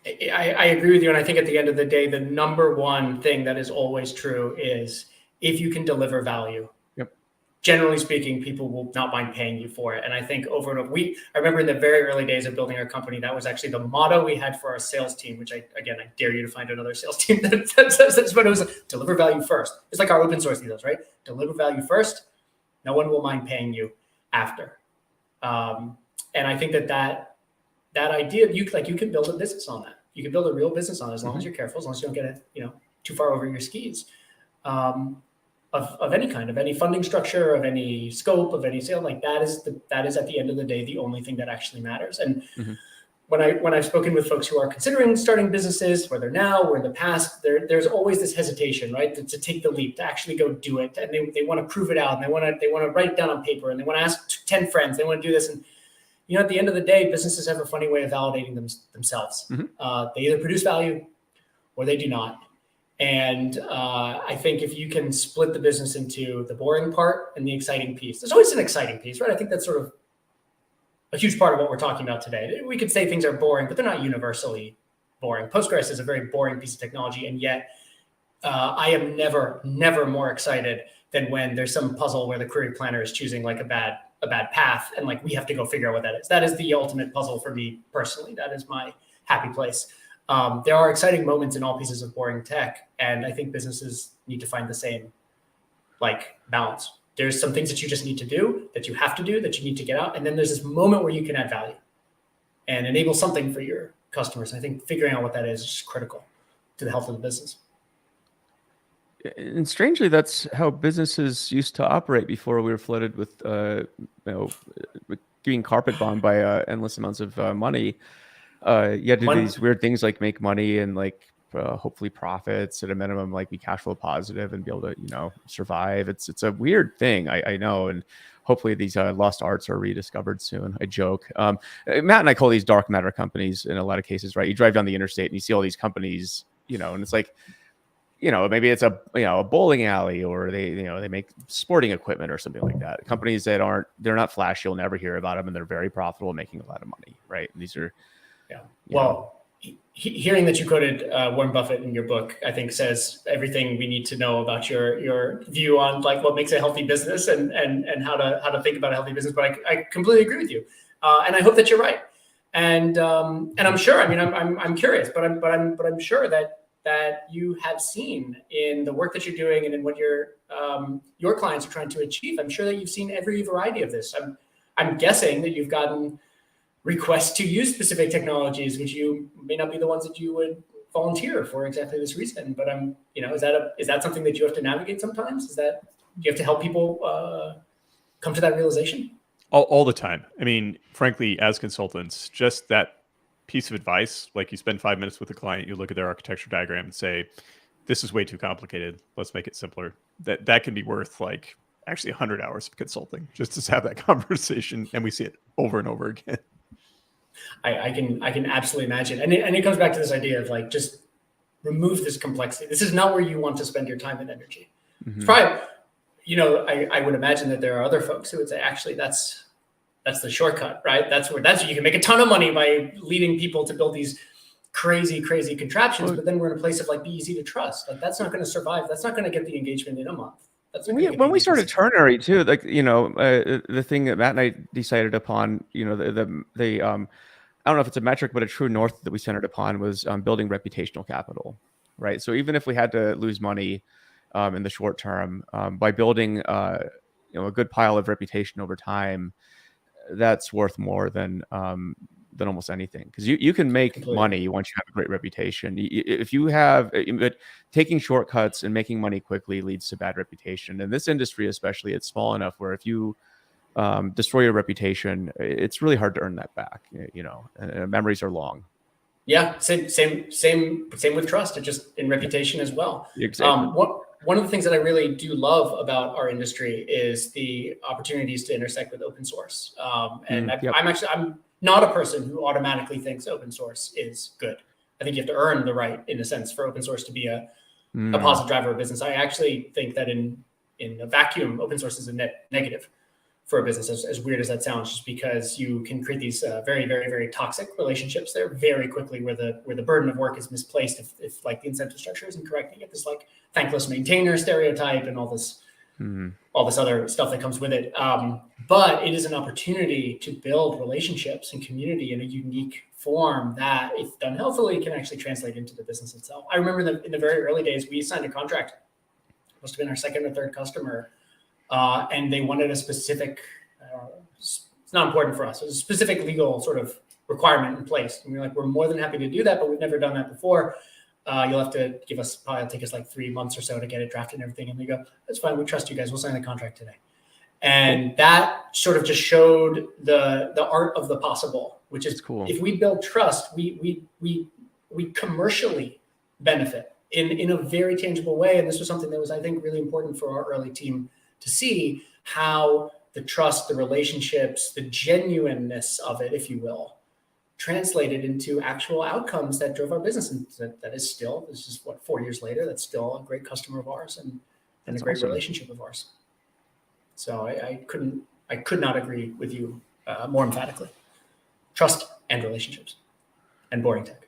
I agree with you. And I think at the end of the day, the number one thing that is always true is if you can deliver value, generally speaking, people will not mind paying you for it. And I think I remember in the very early days of building our company, that was actually the motto we had for our sales team, which I dare you to find another sales team that says this, but it was deliver value first. It's like our open source ethos, right? Deliver value first. No one will mind paying you after. And I think that idea, you can build a business on that. You can build a real business on it, as long as you're careful, as long as you don't get it, too far over your skis. Of any kind, of any funding structure, of any scope, of any sale, like that is at the end of the day the only thing that actually matters. And when I've spoken with folks who are considering starting businesses, whether now or in the past, there's always this hesitation, right, to take the leap, to actually go do it, and they want to prove it out, and they want to write it down on paper, and they want to ask 10 friends, they want to do this, and at the end of the day, businesses have a funny way of validating themselves. They either produce value or they do not. And I think if you can split the business into the boring part and the exciting piece, there's always an exciting piece, right? I think that's sort of a huge part of what we're talking about today. We could say things are boring, but they're not universally boring. Postgres is a very boring piece of technology, and yet I am never more excited than when there's some puzzle where the query planner is choosing like a bad path, and like we have to go figure out what that is. That is the ultimate puzzle for me personally. That is my happy place. There are exciting moments in all pieces of boring tech, and I think businesses need to find the same like balance. There's some things that you just need to do, that you have to do, that you need to get out, and then there's this moment where you can add value and enable something for your customers. I think figuring out what that is just critical to the health of the business. And strangely, that's how businesses used to operate before we were flooded with, being carpet bombed by endless amounts of money. You had to do these weird things like make money and like hopefully profits at a minimum, like be cash flow positive and be able to, survive. It's a weird thing, I know, and hopefully these lost arts are rediscovered soon. I joke. Matt and I call these dark matter companies in a lot of cases, right? You drive down the interstate and you see all these companies, and it's like, maybe it's a bowling alley, or they make sporting equipment or something like that. Companies that they're not flashy, you'll never hear about them, and they're very profitable, making a lot of money, right? And these are, hearing that you quoted Warren Buffett in your book, I think says everything we need to know about your view on like what makes a healthy business and how to think about a healthy business. But I completely agree with you, and I hope that you're right. And I'm sure. I mean, I'm curious, but I'm sure that you have seen in the work that you're doing and in what your clients are trying to achieve. I'm sure that you've seen every variety of this. I'm guessing that you've gotten requests to use specific technologies, which you may not be the ones that you would volunteer for exactly this reason. But is that something that you have to navigate sometimes? Do you have to help people come to that realization? All the time. I mean, frankly, as consultants, just that piece of advice, like you spend 5 minutes with a client, you look at their architecture diagram and say, this is way too complicated, let's make it simpler. That can be worth like actually 100 hours of consulting just to have that conversation, and we see it over and over again. I can absolutely imagine, and it comes back to this idea of like, just remove this complexity. This is not where you want to spend your time and energy. Mm-hmm. It's probably, I would imagine that there are other folks who would say, actually, that's the shortcut, right? That's where you can make a ton of money by leading people to build these crazy contraptions. But then we're in a place of like, be easy to trust. Like that's not going to survive. That's not going to get the engagement in a month. When we started Ternary too, like the thing that Matt and I decided upon, I don't know if it's a metric, but a true north that we centered upon was building reputational capital, right? So even if we had to lose money in the short term, by building a good pile of reputation over time, that's worth more than almost anything, because you can make money once you have a great reputation. If you have, but taking shortcuts and making money quickly leads to bad reputation. In this industry, especially, it's small enough where if you destroy your reputation, it's really hard to earn that back. And memories are long. Yeah, same with trust. It's just in reputation as well. Exactly. One of the things that I really do love about our industry is the opportunities to intersect with open source. I'm not a person who automatically thinks open source is good. I think you have to earn the right, in a sense, for open source to be a positive driver of business. I actually think that in a vacuum, open source is a net negative for a business, as weird as that sounds, just because you can create these very, very, very toxic relationships there very quickly, where the burden of work is misplaced if like the incentive structure isn't correct. You get this like thankless maintainer stereotype and all this other stuff that comes with it. But it is an opportunity to build relationships and community in a unique form that, if done healthily, can actually translate into the business itself. I remember in the very early days, we signed a contract, must have been our second or third customer, and they wanted a specific, it's not important for us, it was a specific legal sort of requirement in place. And we were like, we're more than happy to do that, but we've never done that before. You'll have to probably take us like 3 months or so to get it drafted and everything. And they go, that's fine, we trust you guys, we'll sign the contract today. And that sort of just showed the art of the possible, which is cool. If we build trust, we commercially benefit in a very tangible way. And this was something that was, I think, really important for our early team to see, how the trust, the relationships, the genuineness of it, if you will, translated into actual outcomes that drove our business. And that is still, this is 4 years later, that's still a great customer of ours and a great relationship of ours. So I could not agree with you more emphatically. Trust and relationships and boring tech.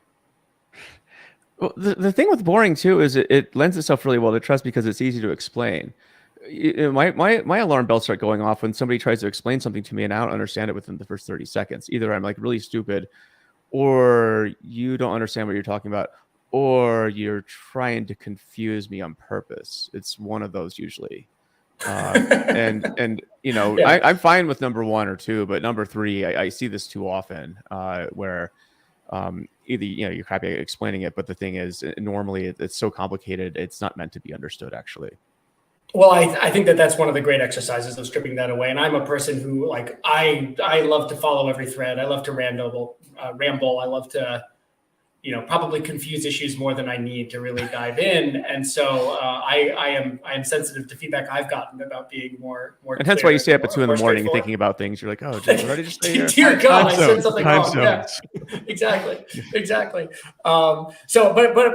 Well, the thing with boring too is it lends itself really well to trust because it's easy to explain. My alarm bells start going off when somebody tries to explain something to me and I don't understand it within the first 30 seconds. Either I'm like really stupid, or you don't understand what you're talking about, or you're trying to confuse me on purpose. It's one of those usually. And Yeah. I'm fine with number one or two, but number three, I see this too often, where either you're happy explaining it, but the thing is, normally it's so complicated, it's not meant to be understood actually. Well, I think that's one of the great exercises of stripping that away. And I'm a person who like I love to follow every thread. I love to ramble. I love to probably confuse issues more than I need to really dive in. And so I am sensitive to feedback I've gotten about being more. And hence why you stay up at 2 a.m. thinking about things. You're like, oh, did I just stay here? Dear God, I said something wrong. Yeah, exactly. But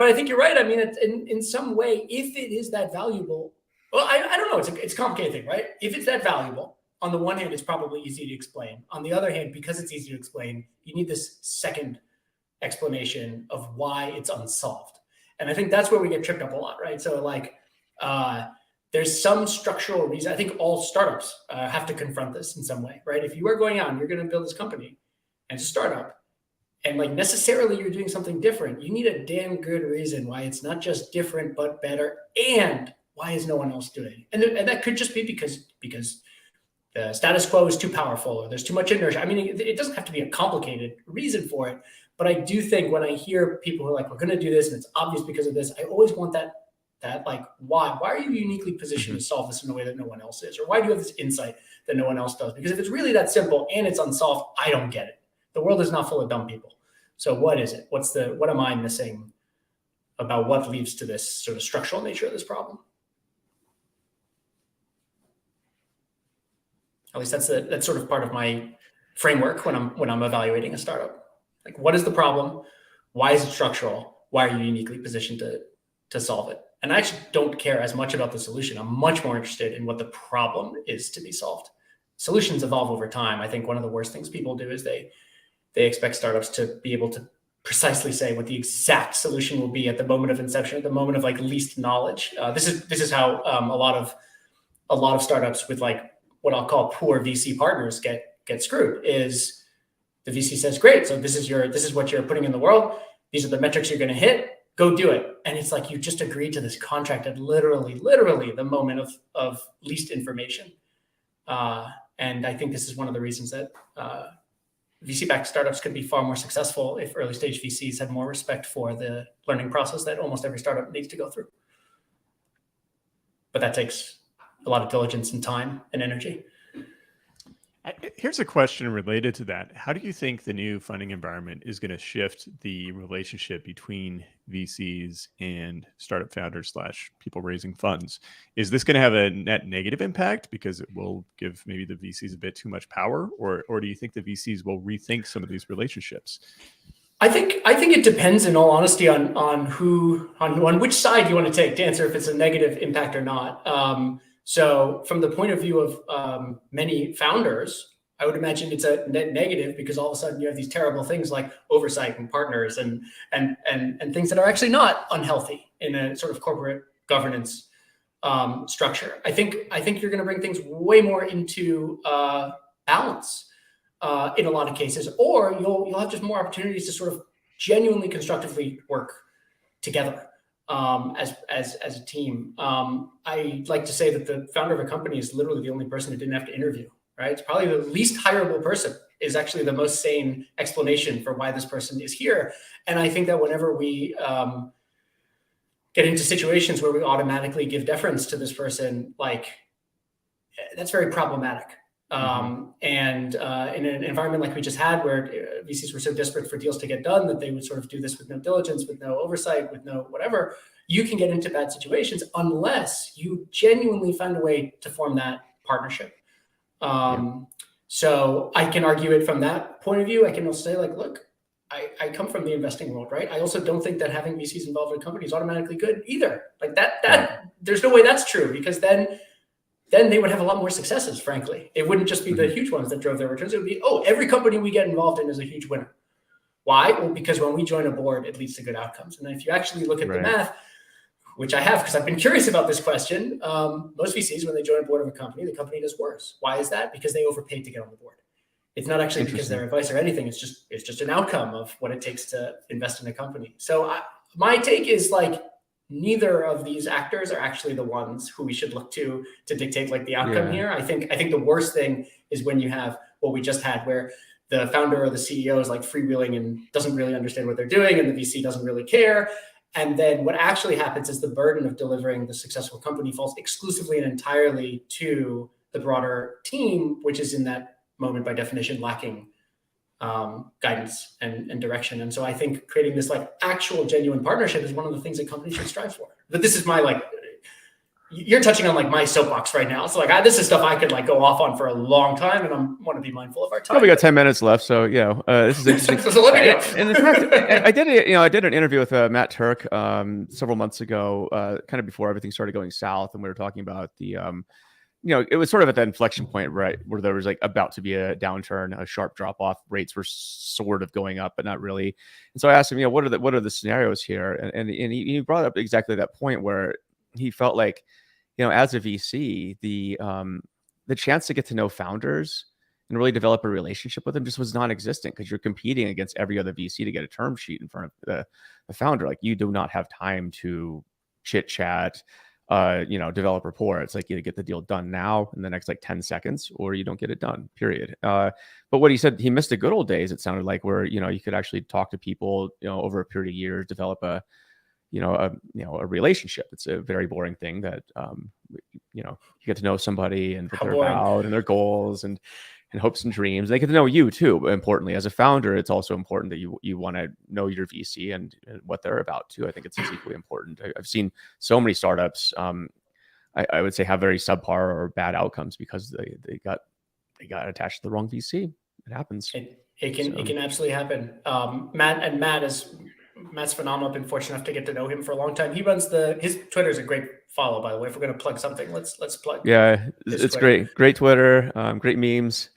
I think you're right. I mean, in some way, if it is that valuable, well, I don't know. It's a complicated thing, right? If it's that valuable, on the one hand, it's probably easy to explain. On the other hand, because it's easy to explain, you need this second explanation of why it's unsolved. And I think that's where we get tripped up a lot, right? So like there's some structural reason. I think all startups have to confront this in some way, right? If you are going out and you're going to build this company and it's a startup and like necessarily you're doing something different, you need a damn good reason why it's not just different, but better. And why is no one else doing it? And that could just be because the status quo is too powerful or there's too much inertia. I mean, it doesn't have to be a complicated reason for it. But I do think when I hear people who are like, we're going to do this and it's obvious because of this, I always want that like, why are you uniquely positioned to solve this in a way that no one else is? Or why do you have this insight that no one else does? Because if it's really that simple and it's unsolved, I don't get it. The world is not full of dumb people. So what is it? What am I missing about what leads to this sort of structural nature of this problem? At least that's sort of part of my framework when I'm evaluating a startup. Like, what is the problem? Why is it structural? Why are you uniquely positioned to solve it? And I actually don't care as much about the solution. I'm much more interested in what the problem is to be solved. Solutions evolve over time. I think one of the worst things people do is they expect startups to be able to precisely say what the exact solution will be at the moment of inception, at the moment of like least knowledge. This is how a lot of startups with like what I'll call poor VC partners get screwed. Is the VC says, great, so this is what you're putting in the world. These are the metrics you're going to hit. Go do it. And it's like you just agreed to this contract at literally the moment of least information. And I think this is one of the reasons that VC-backed startups could be far more successful if early stage VCs had more respect for the learning process that almost every startup needs to go through. But that takes a lot of diligence and time and energy. Here's a question related to that. How do you think the new funding environment is going to shift the relationship between VCs and startup founders / people raising funds? Is this going to have a net negative impact because it will give maybe the VCs a bit too much power, or do you think the VCs will rethink some of these relationships? I think it depends, in all honesty, on which side you want to take to answer if it's a negative impact or not. So from the point of view of many founders, I would imagine it's a net negative because all of a sudden you have these terrible things like oversight and partners and things that are actually not unhealthy in a sort of corporate governance structure. I think you're going to bring things way more into balance in a lot of cases, or you'll have just more opportunities to sort of genuinely constructively work together. As a team. I like to say that the founder of a company is literally the only person who didn't have to interview, right? It's probably the least hireable person is actually the most sane explanation for why this person is here. And I think that whenever we get into situations where we automatically give deference to this person, like that's very problematic. And in an environment like we just had, where VCs were so desperate for deals to get done that they would sort of do this with no diligence, with no oversight, with no whatever, you can get into bad situations unless you genuinely find a way to form that partnership. So I can argue it from that point of view. I can also say, like, look, I come from the investing world, right? I also don't think that having VCs involved in a company is automatically good either. Like that there's no way that's true, because then they would have a lot more successes, frankly. It wouldn't just be the huge ones that drove their returns. It would be, every company we get involved in is a huge winner. Why? Well, because when we join a board, it leads to good outcomes. And then if you actually look at the math, which I have because I've been curious about this question, most VCs, when they join a board of a company, the company does worse. Why is that? Because they overpaid to get on the board. It's not actually because of their advice or anything. It's just an outcome of what it takes to invest in a company. So my take is like, neither of these actors are actually the ones who we should look to dictate like the outcome here. I think the worst thing is when you have what we just had, where the founder or the CEO is like freewheeling and doesn't really understand what they're doing, and the VC doesn't really care. And then what actually happens is the burden of delivering the successful company falls exclusively and entirely to the broader team, which is in that moment by definition lacking guidance and direction. And so I think creating this like actual genuine partnership is one of the things that companies should strive for. But this is my like, you're touching on like my soapbox right now. So like this is stuff I could like go off on for a long time, and I want to be mindful of our time. We got 10 minutes left, so this is interesting. So let me go. And in fact, I did an interview with Matt Turk several months ago, kind of before everything started going south, and we were talking about the it was sort of at that inflection point, right, where there was like about to be a downturn, a sharp drop off. Rates were sort of going up, but not really. And so I asked him, what are the scenarios here? And he brought up exactly that point where he felt like, as a VC, the chance to get to know founders and really develop a relationship with them just was non-existent, because you're competing against every other VC to get a term sheet in front of the founder. Like, you do not have time to chit chat, develop rapport. It's like you get the deal done now in the next like 10 seconds, or you don't get it done, period. But what he said, he missed the good old days, it sounded like, where, you could actually talk to people, over a period of years, develop a relationship. It's a very boring thing that, you get to know somebody and what they're about and their goals and hopes and dreams. They get to know you too. But importantly, as a founder, it's also important that you want to know your VC and what they're about too. I think it's equally important. I've seen so many startups, I would say, have very subpar or bad outcomes because they got attached to the wrong VC. It happens. It can absolutely happen. Matt's phenomenal. I've been fortunate enough to get to know him for a long time. He runs his Twitter is a great follow, by the way. If we're going to plug something, let's plug. Yeah, it's Twitter. Great Twitter, great memes.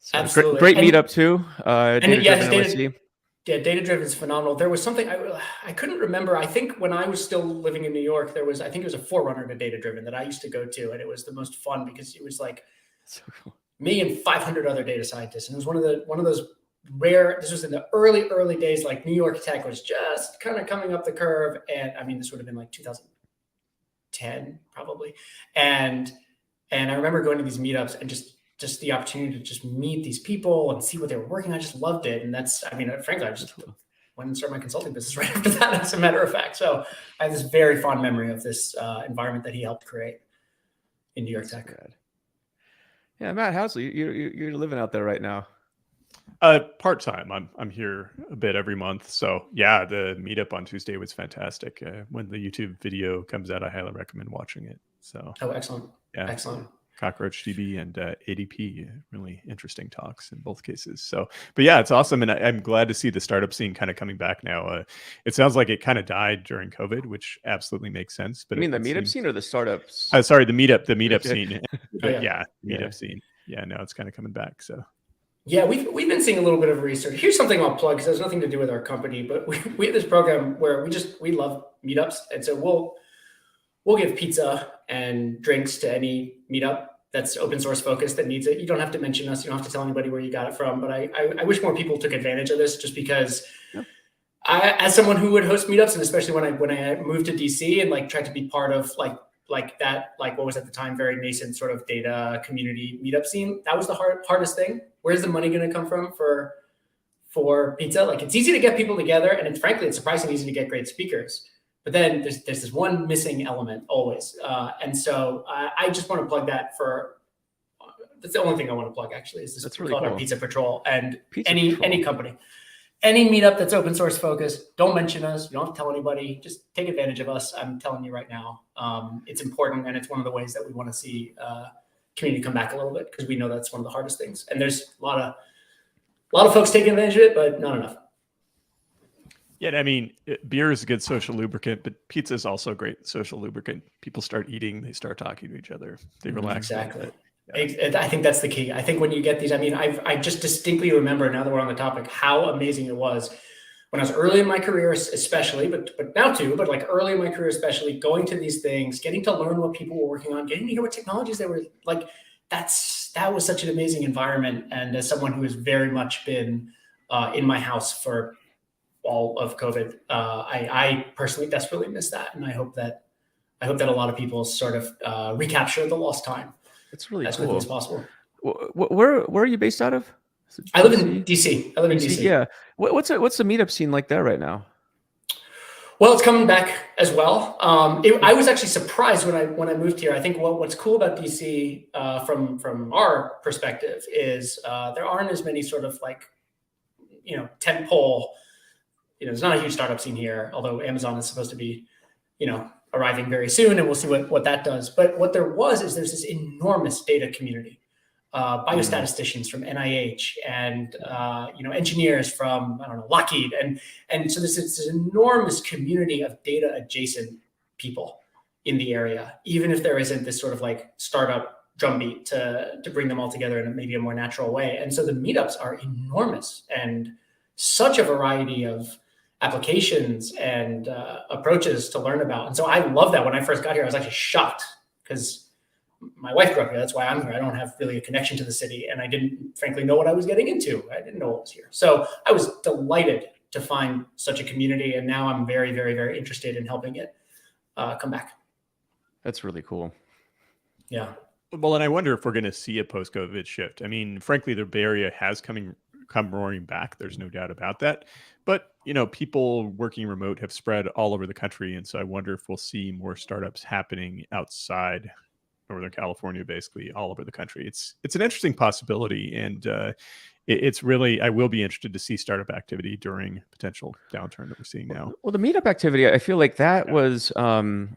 So absolutely. Great meetup too. Data driven is phenomenal. There was something I couldn't remember. I think when I was still living in New York, I think it was a forerunner to data driven that I used to go to, and it was the most fun because it was like so cool. Me and 500 other data scientists, and it was one of those rare. This was in the early days, like New York tech was just kind of coming up the curve, and I mean this would have been like 2010 probably, and I remember going to these meetups and just the opportunity to just meet these people and see what they were working on. I just loved it, and frankly, I just went and started my consulting business right after that, as a matter of fact. So I have this very fond memory of this environment that he helped create in New York tech. Good. Yeah, Matt Housley, you're living out there right now. Part-time. I'm here a bit every month. So yeah, the meetup on Tuesday was fantastic. When the YouTube video comes out, I highly recommend watching it. So excellent. Yeah, excellent. Cockroach DB and ADP, really interesting talks in both cases. So, but yeah, it's awesome. And I'm glad to see the startup scene kind of coming back now. It sounds like it kind of died during COVID, which absolutely makes sense. But I mean, the meetup scene or the startups? Sorry, the meetup scene. Meetup scene. Yeah, now it's kind of coming back. So. Yeah, we've been seeing a little bit of research. Here's something I'll plug because it has nothing to do with our company, but we have this program where we love meetups, and so we'll give pizza and drinks to any meetup that's open source focused that needs it. You don't have to mention us. You don't have to tell anybody where you got it from. But I wish more people took advantage of this, just because as someone who would host meetups, and especially when I moved to DC and like tried to be part of like that, like what was at the time very nascent sort of data community meetup scene, that was the hardest thing. Where's the money going to come from for pizza? Like, it's easy to get people together, and it's surprisingly easy to get great speakers. But then there's this one missing element always. And so I just want to plug that that's the only thing I want to plug, actually, is this. That's really cool. Our Pizza Patrol. And any company, any meetup that's open source focused, don't mention us. You don't have to tell anybody. Just take advantage of us. I'm telling you right now. It's important, and it's one of the ways that we want to see community come back a little bit, because we know that's one of the hardest things. And there's a lot of folks taking advantage of it, but not enough. Yeah, I mean, beer is a good social lubricant, but pizza is also a great social lubricant. People start eating, they start talking to each other, they relax. Exactly. I think that's the key. I think when you get these, I mean, I just distinctly remember, now that we're on the topic, how amazing it was when I was early in my career, especially, but now too, but like early in my career, especially, going to these things, getting to learn what people were working on, getting to hear what technologies they were like. That was such an amazing environment. And as someone who has very much been in my house for all of COVID, I personally desperately miss that, and I hope that a lot of people sort of recapture the lost time. It's really as cool. quickly as possible. Where are you based out of? I live in DC. I live in DC. Yeah. What's the meetup scene like there right now? Well, it's coming back as well. I was actually surprised when I moved here. I think what's cool about DC from our perspective is there aren't as many sort of like, tentpole. There's not a huge startup scene here, although Amazon is supposed to be, arriving very soon, and we'll see what that does. But what there's this enormous data community, biostatisticians from NIH, and engineers from, I don't know, Lockheed, and so there's this enormous community of data adjacent people in the area, even if there isn't this sort of like startup drumbeat to bring them all together in maybe a more natural way. And so the meetups are enormous, and such a variety of applications and approaches to learn about. And so I love that. When I first got here, I was actually shocked because my wife grew up here. That's why I'm here. I don't have really a connection to the city, and I didn't, frankly, know what I was getting into. I didn't know what was here. So I was delighted to find such a community, and now I'm very, very, very interested in helping it come back. That's really cool. Yeah. Well, and I wonder if we're going to see a post-COVID shift. I mean, frankly, the Bay Area has come roaring back. There's no doubt about that. But, people working remote have spread all over the country. And so I wonder if we'll see more startups happening outside Northern California, basically all over the country. It's an interesting possibility. And it's really, I will be interested to see startup activity during potential downturn that we're seeing now. Well, the meetup activity, I feel like that was, I mean,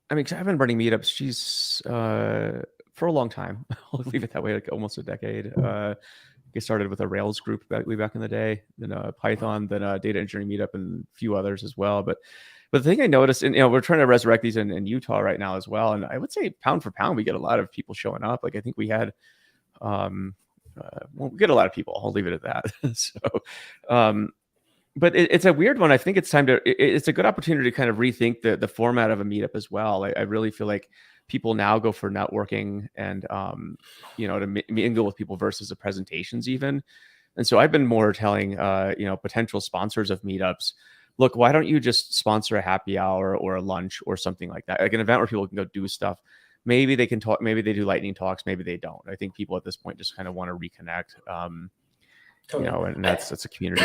'cause I've been running meetups, for a long time. I'll leave it that way, like almost a decade. Get started with a Rails group way back in the day, then Python, then a data engineering meetup, and a few others as well. But the thing I noticed, and we're trying to resurrect these in Utah right now as well. And I would say pound for pound, we get a lot of people showing up. Like I think we had, we get a lot of people. I'll leave it at that. So, but it's a weird one. I think it's time it's a good opportunity to kind of rethink the format of a meetup as well. I really feel like people now go for networking and, to mingle with people versus the presentations even. And so I've been more telling, potential sponsors of meetups, look, why don't you just sponsor a happy hour or a lunch or something like that? Like an event where people can go do stuff. Maybe they can talk, maybe they do lightning talks, maybe they don't. I think people at this point just kind of want to reconnect, Totally. and that's a community.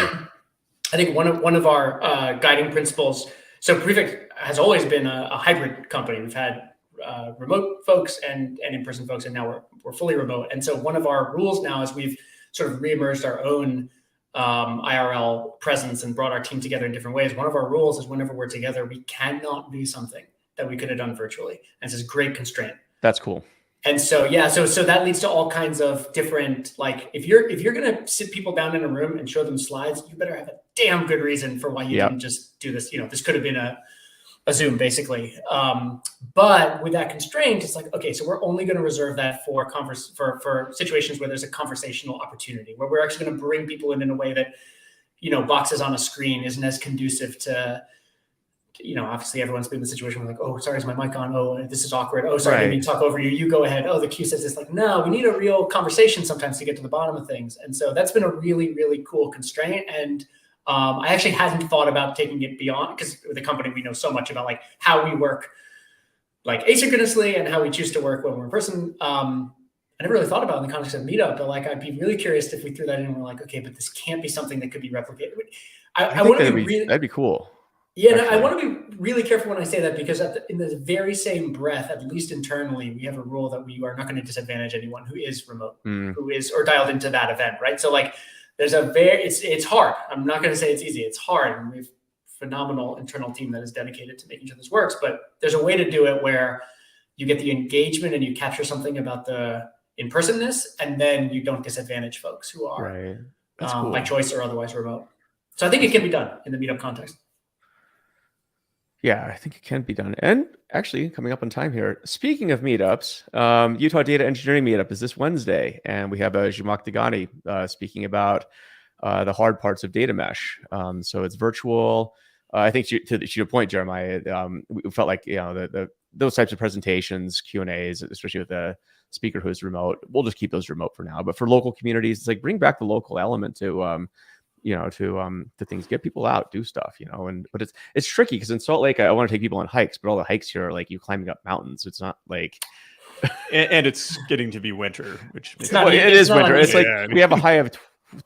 I think one of our guiding principles. So Prefect has always been a hybrid company. We've had remote folks and in-person folks, and now we're fully remote. And so one of our rules now is we've sort of reemerged our own IRL presence and brought our team together in different ways. One of our rules is whenever we're together, we cannot do something that we could have done virtually. And it's a great constraint. That's cool. And so, yeah, so that leads to all kinds of different, like if you're going to sit people down in a room and show them slides, you better have a damn good reason for why you didn't just do this. This could have been a Zoom basically. But with that constraint, it's like, okay, so we're only going to reserve that for situations where there's a conversational opportunity, where we're actually going to bring people in a way that, boxes on a screen isn't as conducive to, obviously everyone's been in the situation where like, oh, sorry, is my mic on? Oh, this is awkward. Oh, sorry, I didn't mean to talk over you. You go ahead. Oh, the queue says this. Like, no, we need a real conversation sometimes to get to the bottom of things. And so that's been a really, really cool constraint. And I actually hadn't thought about taking it beyond, because with the company, we know so much about like how we work like asynchronously and how we choose to work when we're in person. I never really thought about it in the context of meetup, but like, I'd be really curious if we threw that in and we're like, okay, but this can't be something that could be replicated. I want to be that'd be cool. Yeah, no, I want to be really careful when I say that, because in the very same breath, at least internally, we have a rule that we are not going to disadvantage anyone who is remote, who is or dialed into that event, right? So like, there's it's hard. I'm not going to say it's easy. It's hard, and we have a phenomenal internal team that is dedicated to making sure this works. But there's a way to do it where you get the engagement and you capture something about the in-personness, and then you don't disadvantage folks who are cool. By choice or otherwise remote. So I think it can be done in the meetup context. Yeah, I think it can be done. And actually, coming up on time here. Speaking of meetups, Utah Data Engineering Meetup is this Wednesday, and we have Zhamak Degani speaking about the hard parts of data mesh. So it's virtual. I think to your point, Jeremiah, we felt like those types of presentations, Q&As, especially with the speaker who's remote, we'll just keep those remote for now. But for local communities, it's like bring back the local element to to things, get people out, do stuff, but it's tricky because in Salt Lake, I want to take people on hikes, but all the hikes here are like you climbing up mountains. It's not like, and it's getting to be winter, which It's makes not- it is winter. It's like Yeah, I mean- we have a high of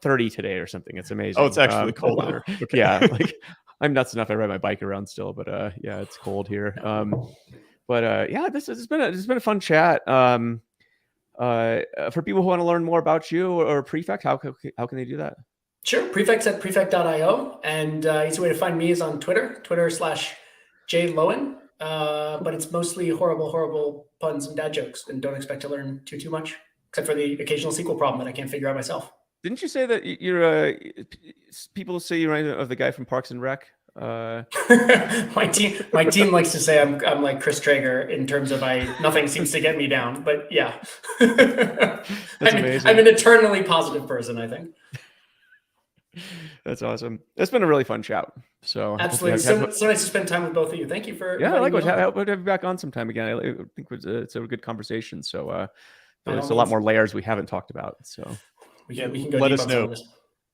30 today or something. It's amazing. Oh, it's actually colder. Okay. Yeah, like I'm nuts enough. I ride my bike around still, but yeah, it's cold here. Yeah, this has been a fun chat. For people who want to learn more about you or Prefect, how can they do that? Sure. Prefect's at prefect.io. And easy way to find me is on Twitter/JLowin. But it's mostly horrible puns and dad jokes, and don't expect to learn too much, except for the occasional SQL problem that I can't figure out myself. Didn't you say that you're people say you remind of the guy from Parks and Rec? My team likes to say I'm like Chris Traeger in terms of nothing seems to get me down, but yeah. That's amazing. I'm an eternally positive person, I think. That's awesome. It's been a really fun chat. So absolutely, so nice to spend time with both of you. Thank you for likewise. I hope to have you back on sometime again. I think it's a good conversation. So there's a lot more layers we haven't talked about. So we can go let deep us on know. some of this.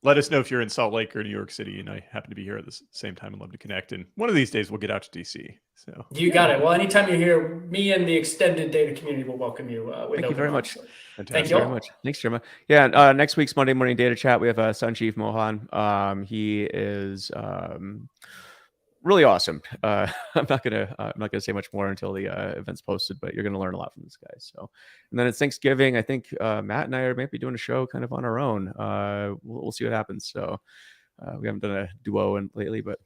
Let us know if you're in Salt Lake or New York City, and I happen to be here at the same time and love to connect. And one of these days we'll get out to DC. So you got it. Well, anytime you're here, me and the extended data community will welcome you. Thank you very much. Thank you very much. Thanks, Jeremiah. Yeah, next week's Monday morning data chat, we have Sanjeev Mohan. He is really awesome. I'm not gonna say much more until the event's posted, but you're gonna learn a lot from this guy. So, and then it's Thanksgiving. I think Matt and I are maybe doing a show kind of on our own. We'll see what happens. So we haven't done a duo lately, but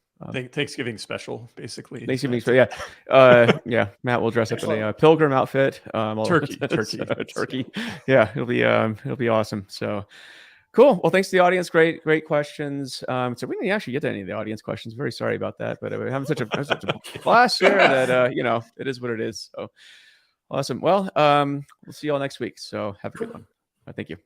Thanksgiving special, basically. Thanksgiving special, yeah. Yeah, Matt will dress up in a pilgrim outfit. Turkey. Yeah, it'll be awesome. So. Cool. Well, thanks to the audience. Great questions. So we didn't actually get to any of the audience questions. Very sorry about that, but we're having such a blast here that it is what it is. So awesome. Well, we'll see you all next week. So have a good one. Thank you.